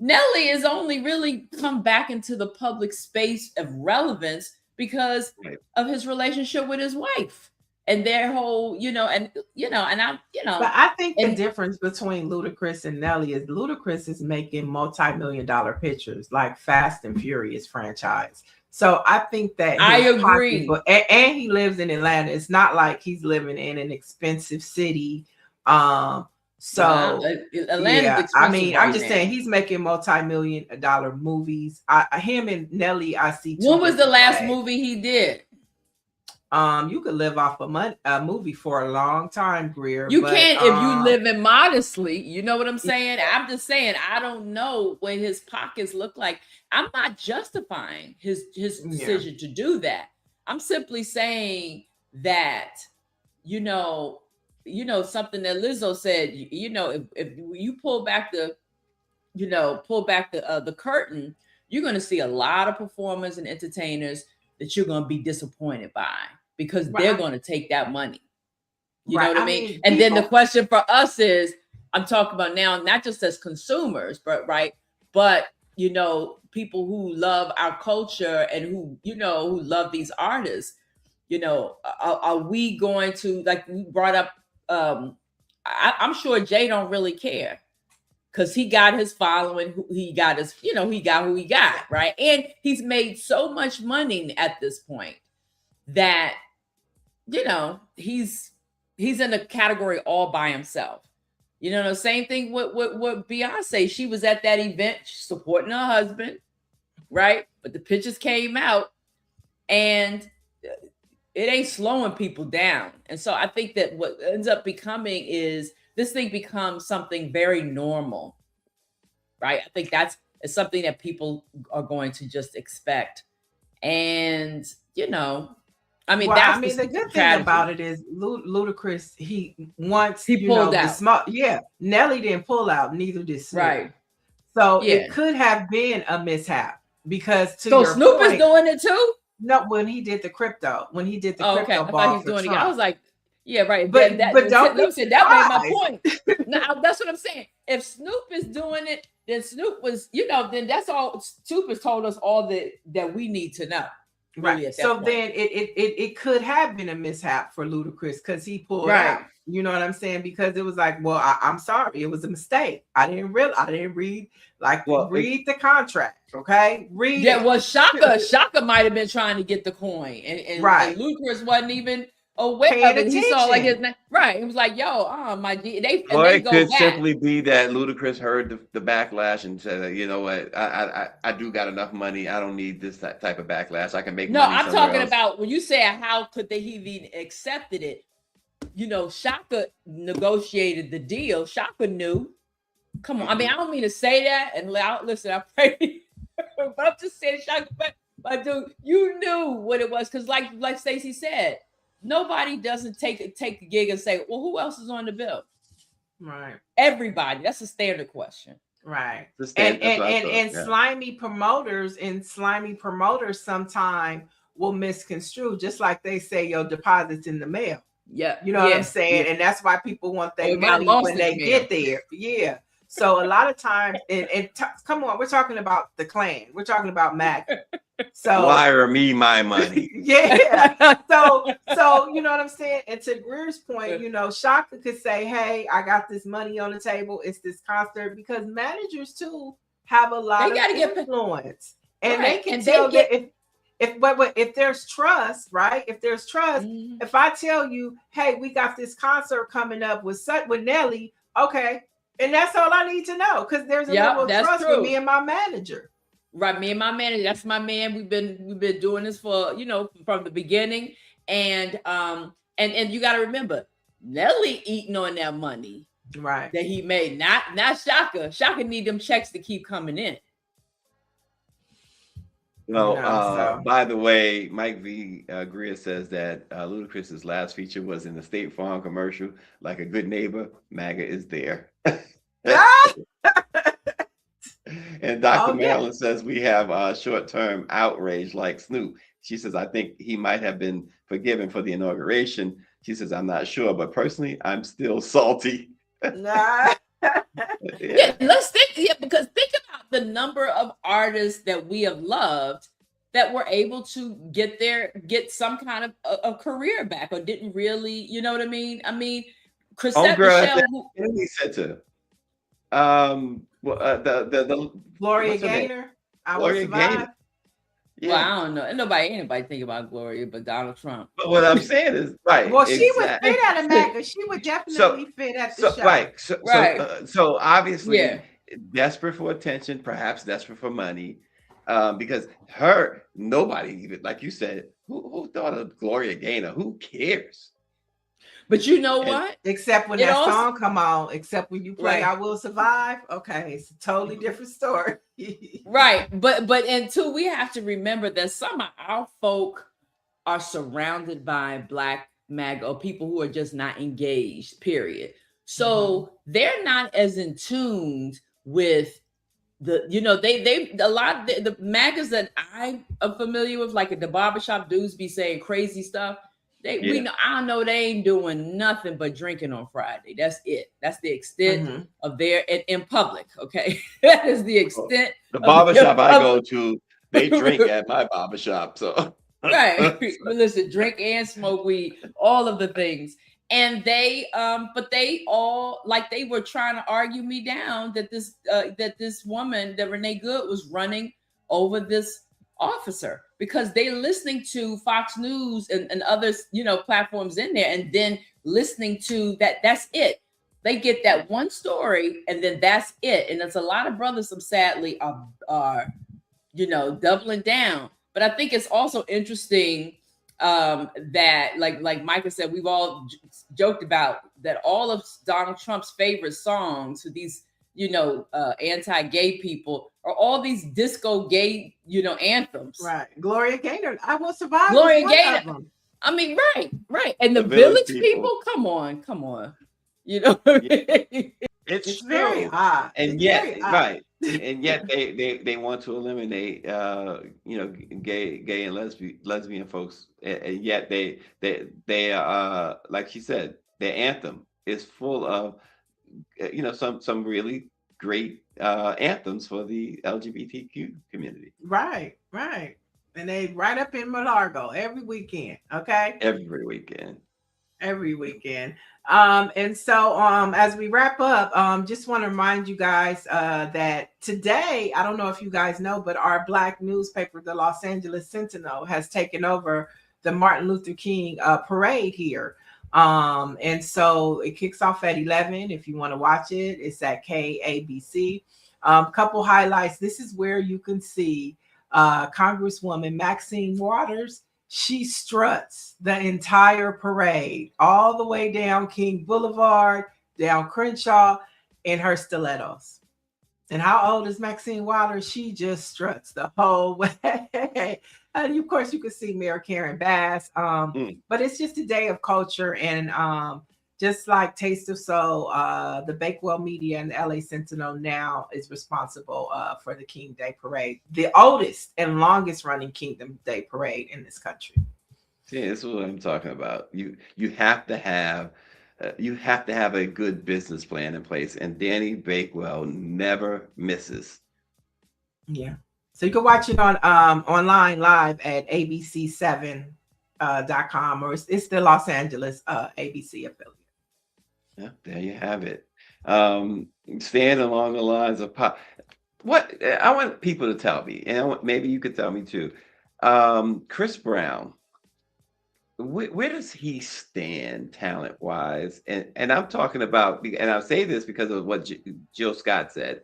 Nelly is only really come back into the public space of relevance because of his relationship with his wife and their whole, and I'm. But I think the difference between Ludacris and Nelly is Ludacris is making multi-million-dollar pictures like Fast and Furious franchise. So I think that I agree. And he lives in Atlanta. It's not like he's living in an expensive city. So Atlanta's I mean, I'm just saying he's making multi-million-dollar movies. Him and Nelly, I see. When was the last movie he did? You could live off a movie for a long time, Greer. You can't if you live in modestly. You know what I'm saying? I'm just saying I don't know what his pockets look like. I'm not justifying his decision to do that. I'm simply saying that, something that Lizzo said, if you pull back the curtain, you're going to see a lot of performers and entertainers that you're going to be disappointed by because they're going to take that money. You know what I mean? And then the question for us is, I'm talking about now, not just as consumers, but people who love our culture and who love these artists, are we going to, like we brought up, I'm sure Jay don't really care because he got his following, he got who he got, right? And he's made so much money at this point that, he's in a category all by himself. The same thing with Beyonce. She was at that event supporting her husband, right? But the pictures came out and it ain't slowing people down. And so I think that what ends up becoming is this thing becomes something very normal, right? I think it's something that people are going to just expect. And, the good thing about it is Ludacris, he pulled out. Nelly didn't pull out, neither did Snoop. Right. So it could have been a mishap because Snoop is doing it too? No, when he did the crypto, okay. I thought he's doing it. I was like, yeah, right. But that made my point. Now that's what I'm saying. If Snoop is doing it, then Snoop was, then that's all. Snoop has told us all that we need to know. Really, right. So then it could have been a mishap for Ludacris because he pulled out. You know what I'm saying? Because it was like, well, I'm sorry, it was a mistake. I didn't read the contract. Okay, read. Yeah, well, Shaka might have been trying to get the coin, and Ludacris wasn't even aware of it. He saw like his name. Right. He was like, yo, my G. It could simply be that Ludacris heard the backlash and said, you know what, I do got enough money. I don't need this type of backlash. I can make money. No, I'm talking about when you say how could they even accepted it. Shaka negotiated the deal. Shaka knew. Come on. I mean, I don't mean to say that. And listen, I pray, but I'm just saying, Shaka, but dude, you knew what it was. Because like Stacey said, nobody doesn't take a gig and say, well, who else is on the bill? Right. Everybody. That's a standard question. Right. And slimy promoters sometime will misconstrue, just like they say your deposit's in the mail. Yeah. You know what I'm saying? Yeah. And that's why people want their money when they get there. Yeah. So a lot of times, come on, we're talking about the Klan. We're talking about Mac. So wire me my money. Yeah. So you know what I'm saying? And to Greer's point, Shaka could say, hey, I got this money on the table. It's this concert, because managers too have a lot of influence. And Right. they can And they tell get- that if there's trust, right? If there's trust, Mhm. if I tell you, hey, we got this concert coming up with Nelly, okay, and that's all I need to know because there's a Yep, level of that's trust true. with me and my manager. Right, me and my manager, that's my man. We've been doing this for, you know, from the beginning. And you got to remember, Nelly eating on that money Right. that he made, not Shaka. Shaka need them checks to keep coming in. No, So by the way, Mike V. Greer says that Ludacris's last feature was in the State Farm commercial. Like a good neighbor, MAGA is there. And Dr. Oh, yeah. Marilyn says we have short-term outrage like Snoop. She says, I think he might have been forgiven for the inauguration. She says, I'm not sure, but personally, I'm still salty. Nah. Yeah, let's think. Yeah, because think about the number of artists that we have loved that were able to get some kind of a career back, or didn't really, you know what I mean? I mean, Chrisette Michele, He said to the Gloria what's her name? Gaynor. I will Gloria survive. Gaynor. well, I don't know. Ain't nobody think about Gloria but Donald Trump. But what I'm saying is, right. Well, she would exactly. fit at a MAGA. She would definitely fit at the show. Right. Right. So obviously, Yeah. desperate for attention, perhaps desperate for money, because nobody even, like you said, who thought of Gloria Gaynor? Who cares? But you know And- what? Except when It that also- song come on, except when you play Right. I Will Survive. Okay, it's a totally different story. Right. But and two, we have to remember that some of our folk are surrounded by Black MAGA or people who are just not engaged, period. So they're not as in tune with the, you know, they a lot of the MAGAs that I am familiar with, like at the barbershop dudes be saying crazy stuff. We Yeah. know, I know they ain't doing nothing but drinking on Friday. That's it. That's the extent of their in public. Okay. That is the extent. The barbershop I go to, they drink at my barbershop. So Right. But listen, drink and smoke weed, all of the things. And they but they all, like, they were trying to argue me down that this woman, that Renee Good, was running over this officer, because they listening to Fox News and other, you know, platforms in there, and then listening to that's it. They get that one story and then that's it. And there's a lot of brothers, some sadly are you know, doubling down. But I think it's also interesting that like Micah said, we've all joked about that all of Donald Trump's favorite songs for these, you know, anti-gay people are all these disco gay, you know, anthems. Right. Gloria Gaynor, I Will Survive. Gloria was one of Gaynor. them. I mean, right. And the The Village village people. people, come on. You know what I mean? It's very true. odd. And It's yet, very odd. right, and yet they want to eliminate you know, gay and lesbian folks, and yet they like she said, their anthem is full of you know, some really great anthems for the LGBTQ community Right. And they right up in Malargo every weekend. Okay. every weekend. Every weekend. And so as we wrap up, just want to remind you guys that today, I don't know if you guys know, but our Black newspaper, the Los Angeles Sentinel, has taken over the Martin Luther King parade here. And so it kicks off at 11. If you want to watch it, it's at KABC. Couple highlights. This is where you can see Congresswoman Maxine Waters. She struts the entire parade all the way down King Boulevard, down Crenshaw in her stilettos. And how old is Maxine Waters? She just struts the whole way. And of course, you can see Mayor Karen Bass. But it's just a day of culture. And just like Taste of Soul, the Bakewell Media and the LA Sentinel now is responsible for the King Day Parade, the oldest and longest running Kingdom Day Parade in this country. See, this is what I'm talking about. You have to have a good business plan in place, and Danny Bakewell never misses. Yeah. So you can watch it on online live at abc7.com, or it's the Los Angeles ABC affiliate. Yeah, there you have it. Staying along the lines of what I want people to tell me, and maybe you could tell me too. Chris Brown, where does he stand talent wise? And I'm talking about, and I'll say this because of what Jill Scott said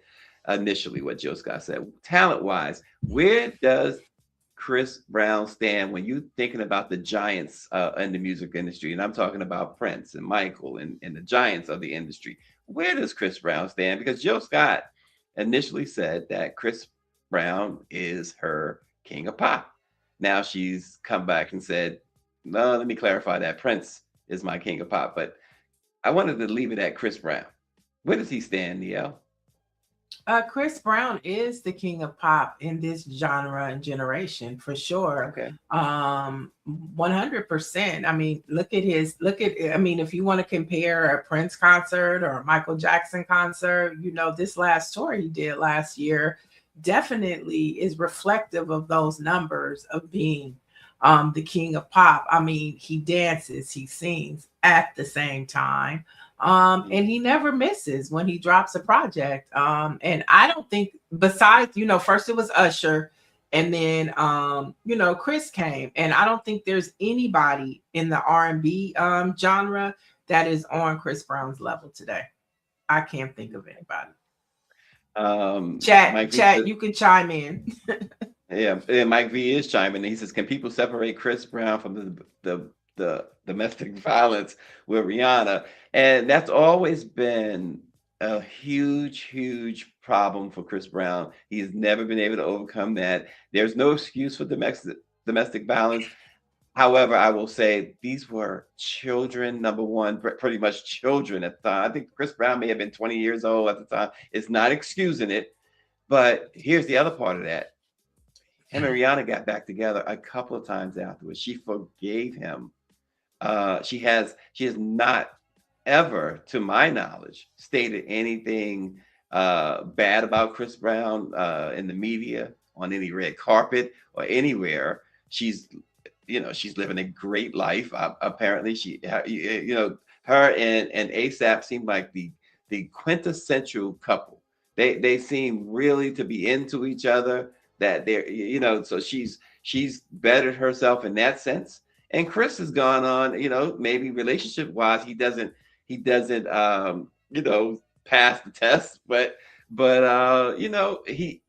initially. What Jill Scott said, talent wise, where does Chris Brown stand when you're thinking about the giants in the music industry? And I'm talking about Prince and Michael and the giants of the industry. Where does Chris Brown stand? Because Jill Scott initially said that Chris Brown is her king of pop. Now she's come back and said, no, let me clarify that Prince is my king of pop. But I wanted to leave it at Chris Brown. Where does he stand, Niel? Chris Brown is the king of pop in this genre and generation for sure. Okay. 100%. I mean, I mean, if you want to compare a Prince concert or a Michael Jackson concert, this last tour he did last year definitely is reflective of those numbers of being the king of pop. I mean, he dances, he sings at the same time. And he never misses when he drops a project. And I don't think, besides, first it was Usher, and then Chris came, and I don't think there's anybody in the R&B genre that is on Chris Brown's level today. I can't think of anybody. Chat, you can chime in. Yeah, Mike V is chiming in. He says, can people separate Chris Brown from the domestic violence with Rihanna? And that's always been a huge problem for Chris Brown. He's never been able to overcome that. There's no excuse for domestic violence. However, I will say these were children, number one, pretty much children at the time. I think Chris Brown may have been 20 years old at the time. It's not excusing it. But here's the other part of that. Him and Rihanna got back together a couple of times afterwards. She forgave him. She has not ever, to my knowledge, stated anything bad about Chris Brown in the media, on any red carpet or anywhere. She's living a great life. Apparently, her and ASAP seem like the quintessential couple. They seem really to be into each other. That they're, so she's bettered herself in that sense. And Chris has gone on, maybe relationship wise, he doesn't pass the test, but he,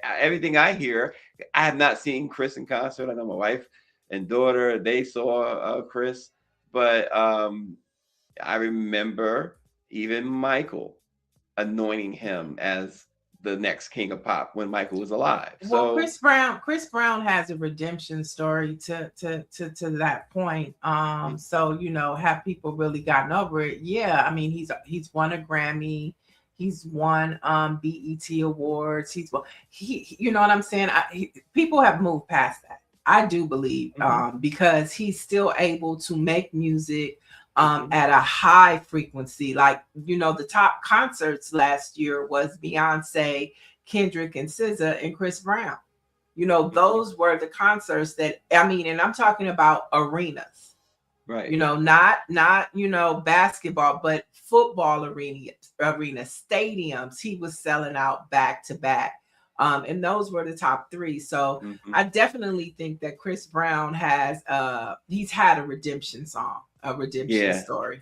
everything I hear, I have not seen Chris in concert. I know my wife and daughter, they saw Chris, but I remember even Michael anointing him as the next king of pop when Michael was alive. Well, Chris Brown has a redemption story to that point. So have people really gotten over it? Yeah, I mean he's won a Grammy, he's won BET awards. You know what I'm saying? People have moved past that. I do believe because he's still able to make music at a high frequency. Like, the top concerts last year was Beyonce, Kendrick, and SZA, and Chris Brown. Those were the concerts that, and I'm talking about arenas, right? Not basketball, but football arena stadiums. He was selling out back to back. And those were the top three. So I definitely think that Chris Brown he's had a redemption song, a redemption story.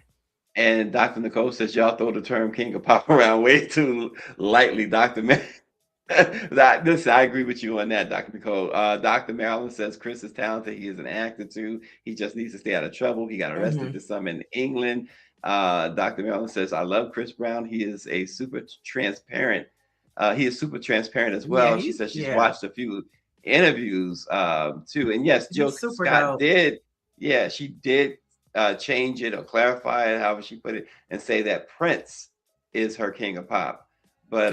And Dr. Nicole says, y'all throw the term king of pop around way too lightly, Dr. I agree with you on that, Dr. Nicole. Dr. Marilyn says Chris is talented. He is an actor too. He just needs to stay out of trouble. He got arrested for some in England. Dr. Marilyn says, I love Chris Brown. He is super transparent as well. Yeah, she says she's watched a few interviews too. And yes, Jill Scott did. Yeah, she did change it or clarify it, however she put it, and say that Prince is her king of pop. But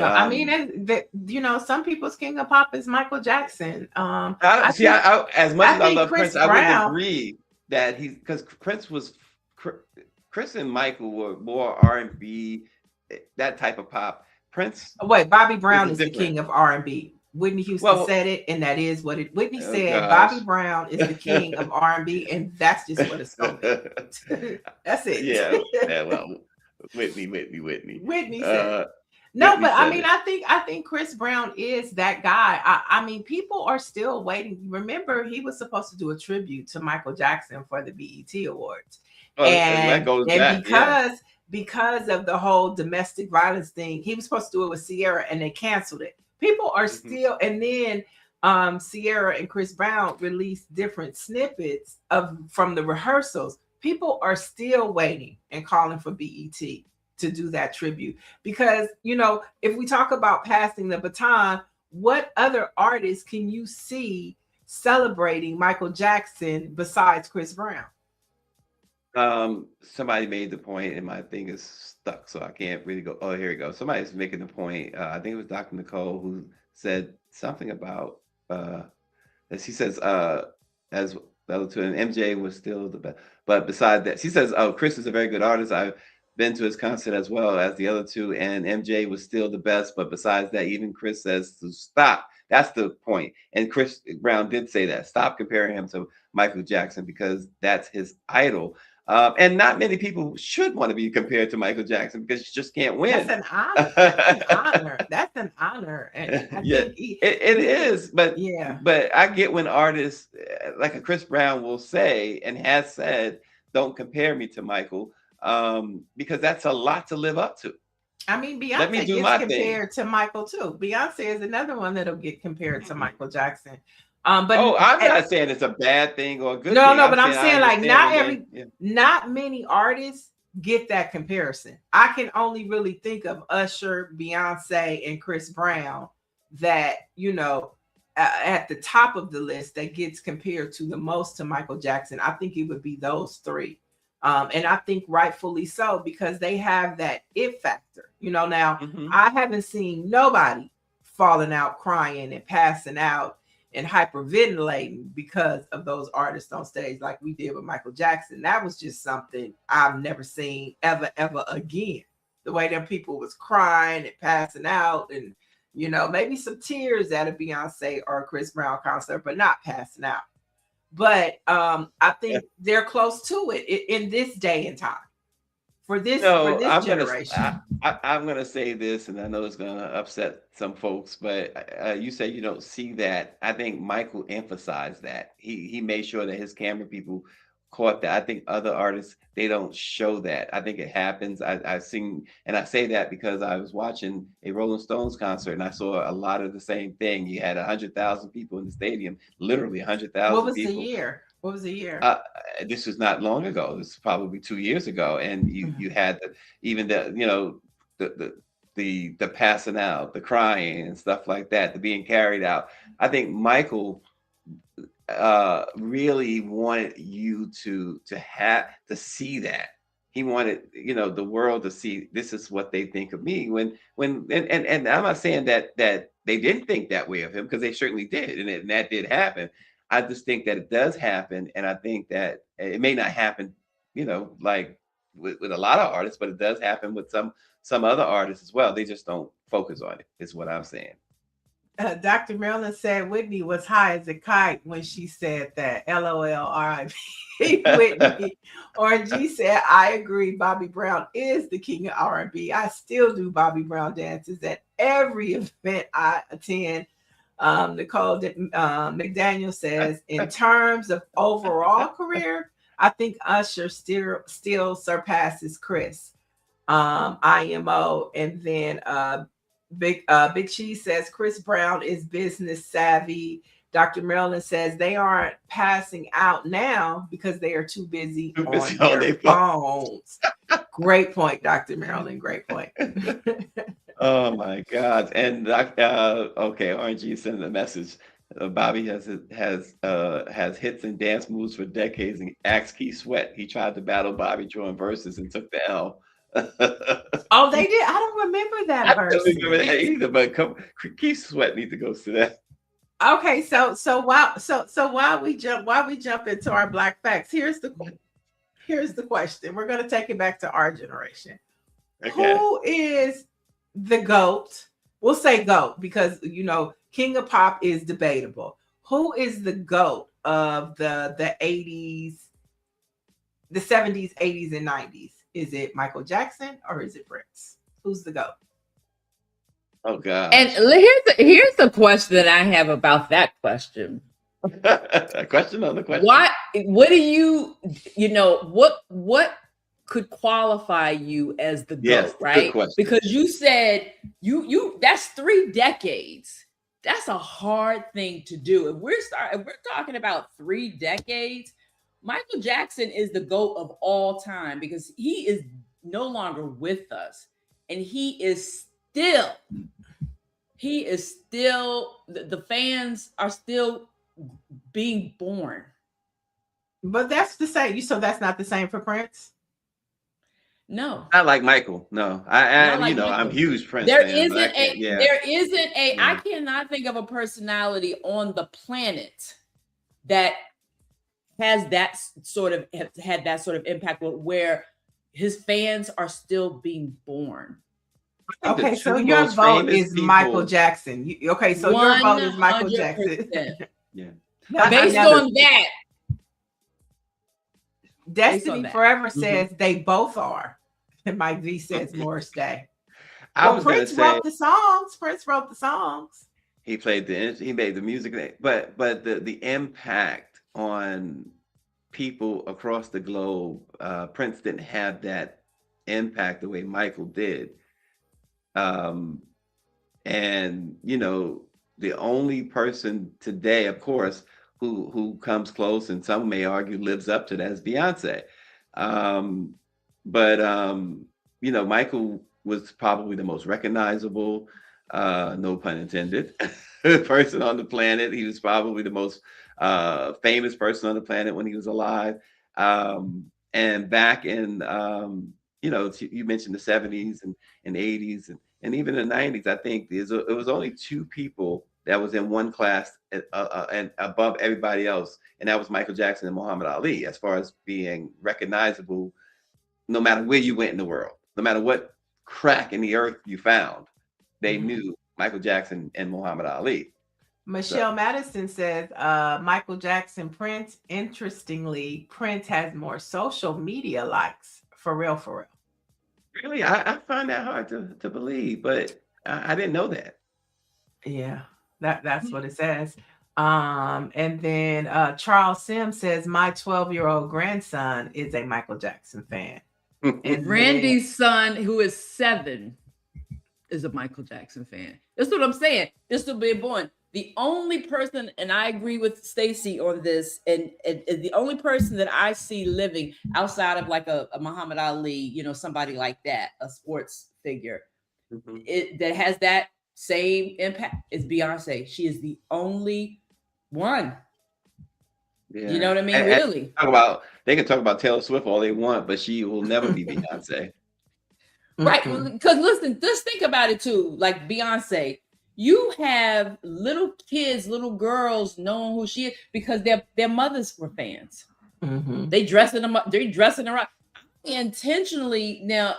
some people's king of pop is Michael Jackson. As much as I love Prince, I would agree that because Chris and Michael were more R&B, that type of pop. Prince. Wait, Bobby Brown is the king of R&B. Whitney Houston said it, and that is what it. Whitney said Bobby Brown is the king of R&B, and that's just what it's going to be. That's it. Yeah. Well, Whitney. Whitney said. No, Whitney but I said mean, it. I think Chris Brown is that guy. I mean, people are still waiting. Remember, he was supposed to do a tribute to Michael Jackson for the BET Awards, And that goes and back, yeah. because of the whole domestic violence thing, he was supposed to do it with Sierra, and they canceled it. People are Mhm. still, and then Sierra and Chris Brown released different snippets from the rehearsals. People are still waiting and calling for BET to do that tribute because if we talk about passing the baton, what other artists can you see celebrating Michael Jackson besides Chris Brown? Somebody made the point, and my thing is stuck, so I can't really go. Oh, here we go. Somebody's making the point. I think it was Dr. Nicole who said something about as she says, as the other two, and MJ was still the best. But beside that, she says, "Oh, Chris is a very good artist. I've been to his concert as well as the other two, and MJ was still the best. But besides that, even Chris says to stop." That's the point. And Chris Brown did say that. Stop comparing him to Michael Jackson because that's his idol. And not many people should want to be compared to Michael Jackson because you just can't win. That's an honor. That's an honor. That's an honor. And I Yeah, think it is. But yeah. but I get when artists like a Chris Brown will say and has said, "Don't compare me to Michael," because that's a lot to live up to. I mean, Let me Beyonce do gets my thing. compared to Michael too. Beyonce is another one that'll get compared to Michael Jackson. But Oh, I'm not saying it's a bad thing or a good no, thing. no, but I'm saying I like not understand when not many artists get that comparison. I can only really think of Usher, Beyonce, and Chris Brown that at the top of the list that gets compared to the most to Michael Jackson. I think it would be those three. And I think rightfully so because they have that it factor. Now Mhm. I haven't seen nobody falling out, crying, and passing out and hyperventilating because of those artists on stage like we did with Michael Jackson. That was just something I've never seen ever again. The way that people was crying and passing out and maybe some tears at a Beyonce or a Chris Brown concert, but not passing out. But I think they're close to it in this day and time for this No, generation. I'm gonna say this, and I know it's gonna upset some folks, but you say you don't see that. I think Michael emphasized that. He made sure that his camera people caught that. I think other artists they don't show that. I think it happens. I've seen, and I say that because I was watching a Rolling Stones concert, and I saw a lot of the same thing. You had 100,000 people in the stadium, literally 100,000 What was the people. year? What was the year? This was not long ago. This was probably 2 years ago, and you had even the passing out, the crying, and stuff like that, the being carried out. I think Michael really wanted you to see that. He wanted the world to see this is what they think of me. And I'm not saying that they didn't think that way of him because they certainly did, and that did happen. I just think that it does happen, and I think that it may not happen, like with a lot of artists, but it does happen with some other artists as well. They just don't focus on it. Is what I'm saying. Dr. Marilyn said Whitney was high as a kite when she said that. LOL, R.I.P. Whitney. Orange G said, I agree. Bobby Brown is the king of R&B. I still do Bobby Brown dances at every event I attend. Nicole McDaniel says, in terms of overall career, I think Usher still surpasses Chris. IMO, and then Big Cheese says Chris Brown is business savvy. Dr. Marilyn says they aren't passing out now because they are too busy on their phones. Great point, Dr. Marilyn. Great point. Oh my God! And okay, RNG sent a message. Bobby has hits and dance moves for decades and asked Keith Sweat. He tried to battle Bobby during verses and took the L. Oh, they did. I don't remember that verse. I don't remember that either. But Keith Sweat needs to go to that. Okay, so while we jump into our Black Facts, here's the question. We're gonna take it back to our generation. Okay. Who is the GOAT? We'll say GOAT because King of Pop is debatable. Who is the GOAT of the 80s, the 70s, 80s, and 90s? Is it Michael Jackson or is it Prince? Who's the GOAT? Oh God. And here's the question that I have about that question. A question on the question. What do you know, what could qualify you as the Yes, GOAT, good right? question. Because you said you that's 3 decades. That's a hard thing to do. If we're talking about 3 decades, Michael Jackson is the GOAT of all time because he is no longer with us, and he is still the fans are still being born. But that's the same. So that's not the same for Prince. No, Not like Michael. No, Not like you know, I'm Michael. huge Prince There fan, but I isn't can't. a Yeah. there isn't a I Yeah. cannot think of a personality on the planet that has that sort of had that sort of impact where his fans are still being born. I think the Okay, so two your most vote famous is Michael people- Jackson. Okay, so your vote is Michael Jackson. 100%. Yeah. Based Now, on that, Destiny that. Forever says they both are. And Mike V says Morris Day. I was Prince gonna say wrote the songs. Prince wrote the songs. he made the music, but the impact on people across the globe, Prince didn't have that impact the way Michael did. And you know, the only person today, of course, who comes close, and some may argue lives up to that, is Beyonce. But you know, Michael was probably the most recognizable, no pun intended, person on the planet. He was probably the most famous person on the planet when he was alive. And back in you know, you mentioned the 70s and 80s and even the 90s, I think it was only 2 people that was in one class and above everybody else, and that was Michael Jackson and Muhammad Ali, as far as being recognizable, no matter where you went in the world, no matter what crack in the earth you found, they knew Michael Jackson and Muhammad Ali. Michelle Madison says Michael Jackson, Prince. Interestingly, Prince has more social media likes. For real, for real. Really, I find that hard to believe, but I didn't know that. Yeah, that's what it says. And then Charles Sims says my 12-year-old grandson is a Michael Jackson fan. And Randy's son, who is 7, is a Michael Jackson fan. That's what I'm saying. This will be born. The only person, and I agree with Stacey on this, and the only person that I see living outside of like a Muhammad Ali, you know, somebody like that, a sports figure, that has that same impact is Beyonce. She is the only one. Yeah. You know what I mean? And really. They can talk about Taylor Swift all they want, but she will never be Beyonce. Right. Because listen, just think about it too. Like Beyonce, you have little kids, little girls knowing who she is because their mothers were fans. They dressing them up. They're dressing her up. I intentionally now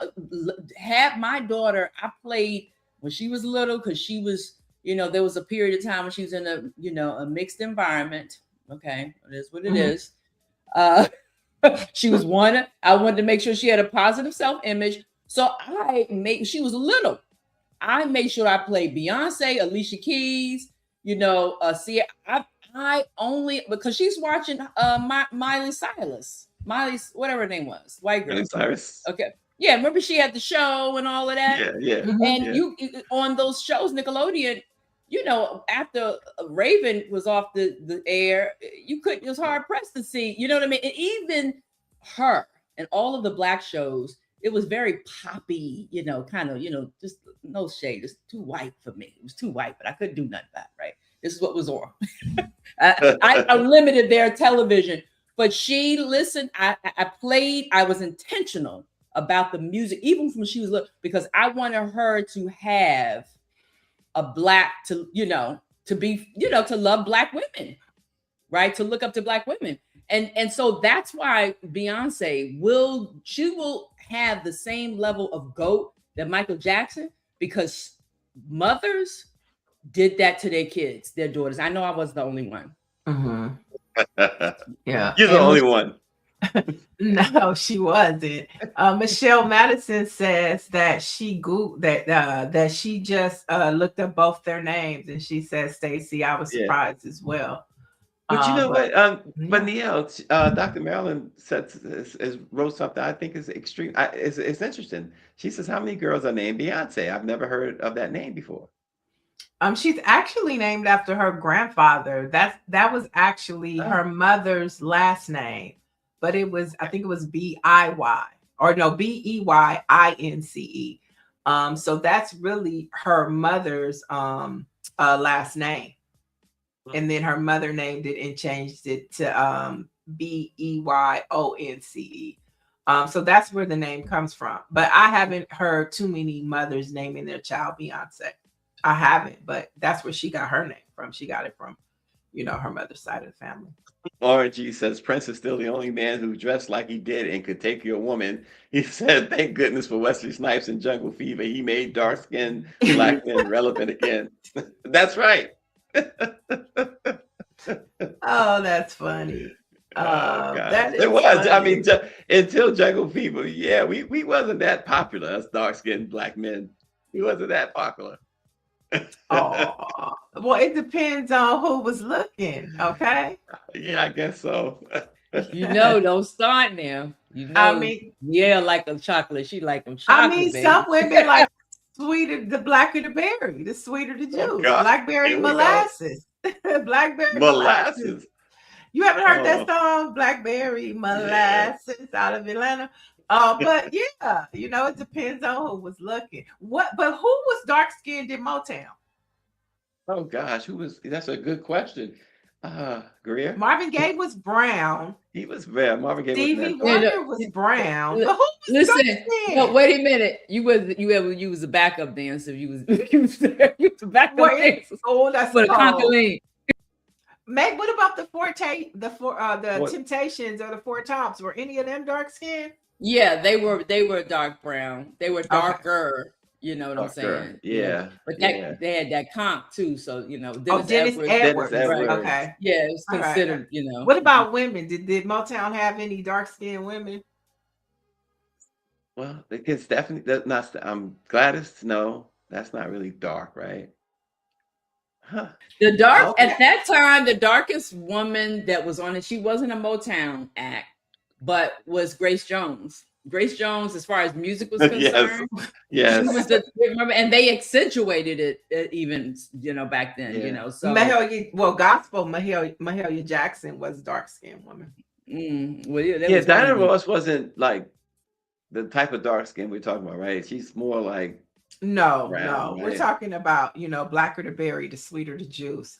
had my daughter. I played when she was little because she was, you know, there was a period of time when she was in a a mixed environment. Okay, it is what it is. She was one. I wanted to make sure she had a positive self-image. So she was little. I made sure I played Beyonce, Alicia Keys, you know, see, I only, because she's watching Miley Cyrus, whatever her name was, white girl. Miley Cyrus. Okay. Yeah, remember she had the show and all of that? Yeah. And you on those shows, Nickelodeon, you know, after Raven was off the air, it was hard pressed to see, you know what I mean? And even her and all of the Black shows, it was very poppy, you know, kind of, you know, just no shade. It's too white for me. It was too white, but I couldn't do nothing about it, right? This is what was on. I limited their television, but she listened. I played. I was intentional about the music, even from when she was little, because I wanted her to have a Black, to be, to love Black women, right? To look up to Black women. And so that's why Beyonce will have the same level of GOAT that Michael Jackson, because mothers did that to their kids, their daughters. I know I was the only one. Yeah. You're the only one. No, she wasn't. Michelle Madison says that that she just looked up both their names, and she says, Stacy, I was Yeah. surprised as well. But you know But what? But yeah. Neil, Dr. Marilyn wrote something I think is extreme. It's interesting. She says, "How many girls are named Beyonce?" I've never heard of that name before. She's actually named after her grandfather. That was actually Oh. her mother's last name, but I think it was B-I-Y, or no, B-E-Y-I-N-C-E. So that's really her mother's last name. And then her mother named it and changed it to B-E-Y-O-N-C-E. So that's where the name comes from. But I haven't heard too many mothers naming their child Beyonce. I haven't, but that's where she got her name from. She got it from, her mother's side of the family. RG says Prince is still the only man who dressed like he did and could take your woman. He said, "Thank goodness for Wesley Snipes and Jungle Fever. He made dark-skinned black men relevant again." That's right. Oh, that's funny. God. That is It was. I funny. mean, until Jungle Fever, yeah, we wasn't that popular as dark-skinned black men. We wasn't that popular. Oh, well, it depends on who was looking. Okay. Yeah, I guess so. Don't start now. I mean, yeah, like a chocolate. She like them I chocolate. mean, baby. some women like sweeter, the blacker the berry, the sweeter the juice. Oh, God. Blackberry Here we go. molasses. Blackberry Molasses. You haven't heard that Oh. song, Blackberry Molasses, out of Atlanta? But yeah, it depends on who was looking. But who was dark skinned in Motown? Oh gosh, who was? That's a good question. Greer. Marvin Gaye was brown. He was rare. Marvin Gaye Stevie was Wonder was brown. But who was Listen, dark-skinned? no, wait a minute. You was a backup dancer. You was a backup Wait, dancer oh, that's for the cold. Conquer Lean. Meg, what about the What? Temptations or the Four Tops? Were any of them dark skinned? Yeah, they were dark brown. They were darker. You know what I'm Darker. saying? Yeah. But Yeah. they had that comp too. So Dennis Edwards. Edwards. Edwards. Okay. Yeah, it's All right. considered. What about women? Did Motown have any dark skinned women? Well, it's definitely not. Gladys. No, that's not really dark, right? Huh. The dark Okay. at that time, the darkest woman that was on it, she wasn't a Motown act, but was Grace Jones. Grace Jones, as far as music was concerned, Yes. she was remember, and they accentuated it even, back then, Yeah. So Mahalia Jackson was a dark skinned woman. well, yeah, that Yeah, was one Diana of them. Ross wasn't like the type of dark skin we're talking about, right? She's more like No, brown, no. We're right? talking about, blacker the berry, the sweeter the juice.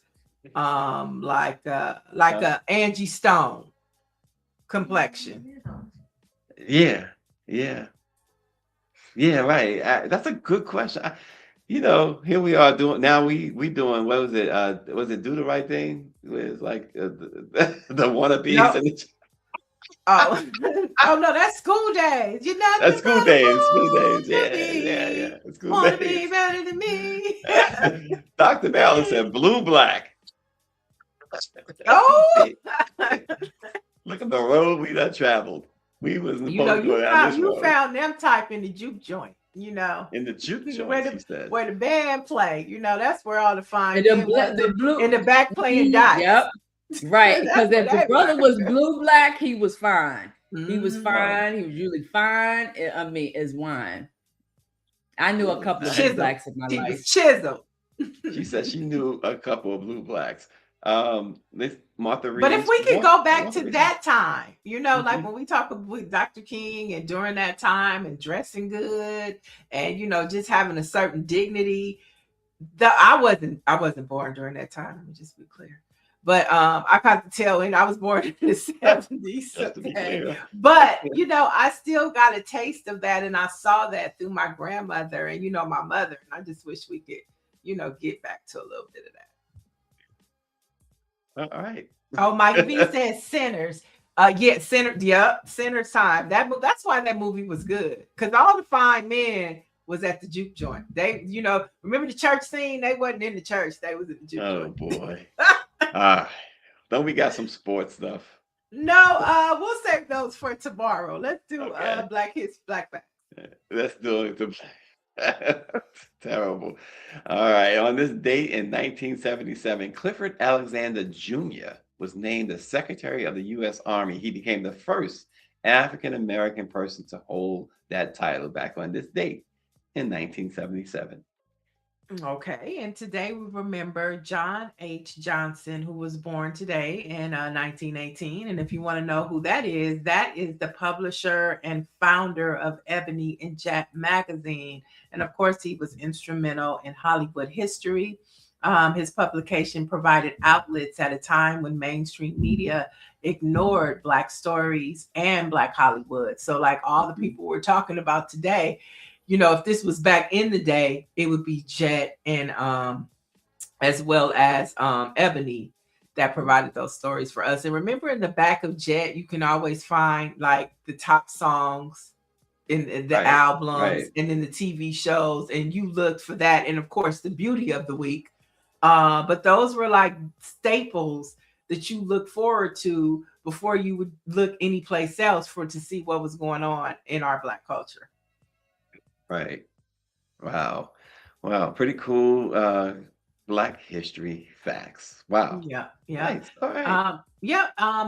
Like a Angie Stone complexion. Yeah, right. That's a good question. Here we are doing now. We doing, what was it? Was it Do the Right Thing? With like the wannabes No. and the, Oh, oh no, that's School Days. You're not that's School Days. School Days. wanna Yeah. It's School Wanna be Days. better than me. Dr. Marilyn said blue black. Oh, Look at the road we done traveled. We was you supposed to go down this road. found them type in the juke joint. In the juke where joint, she said. where the band play. That's where all the fine And the blue in the back playing dice. Yep. Right. Because That's if what the brother everybody was does. blue black, he was fine. He was Mhm. fine. He was usually fine. I mean, as wine. I knew a couple of blue Chisel. blacks in my He life. was chiseled. She said she knew a couple of blue blacks. This Martha Reed. But if we could go back to Reed. that time, like Mhm. when we talk with Dr. King and during that time and dressing good and just having a certain dignity, I wasn't born during that time. Let me just be clear. But I got to tell, and I was born in the 70s. Just to be okay? clear. But I still got a taste of that, and I saw that through my grandmother and my mother. And I just wish we could, get back to a little bit of that. All right. Oh, Mike B says Sinners. Sinners time. That's why that movie was good. Because all the fine men was at the juke joint. They, remember the church scene? They wasn't in the church. They was in the juke Oh joint. boy. Don't we got some sports stuff? No, we'll save those for tomorrow. Let's do Okay. Black Hits, Black Facts. Let's do it. Terrible. All right. On this date in 1977, Clifford Alexander Jr. was named the Secretary of the U.S. Army. He became the first African American person to hold that title back on this date in 1977. Okay, and today we remember John H. Johnson, who was born today in 1918. And if you want to know who that is the publisher and founder of Ebony and Jet magazine. And of course, he was instrumental in Hollywood history. His publication provided outlets at a time when mainstream media ignored Black stories and Black Hollywood. So, like all the people we're talking about today, you know, if this was back in the day, it would be Jet and as well as Ebony that provided those stories for us. And remember, in the back of Jet, you can always find like the top songs in the Right, albums right. and in the TV shows, and you looked for that. And of course, the beauty of the week. But those were like staples that you look forward to before you would look anyplace else to see what was going on in our Black culture. Right. Wow. Wow. Pretty cool Black history facts. Wow. Yeah, yeah. Nice. All right.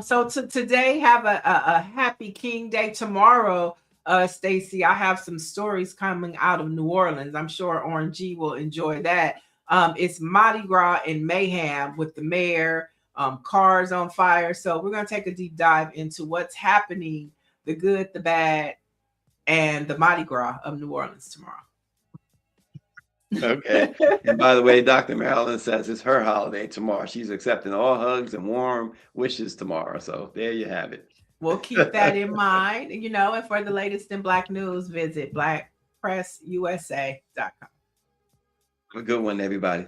So today have a happy King Day. Tomorrow, Stacy, I have some stories coming out of New Orleans. I'm sure Orange G will enjoy that. It's Mardi Gras and mayhem with the mayor, cars on fire. So we're going to take a deep dive into what's happening, the good, the bad, and the Mardi Gras of New Orleans tomorrow. Okay. And by the way, Dr. Marilyn says it's her holiday tomorrow. She's accepting all hugs and warm wishes tomorrow. So there you have it. We'll keep that in mind, you know, and for the latest in Black news, visit blackpressusa.com. Have a good one, everybody.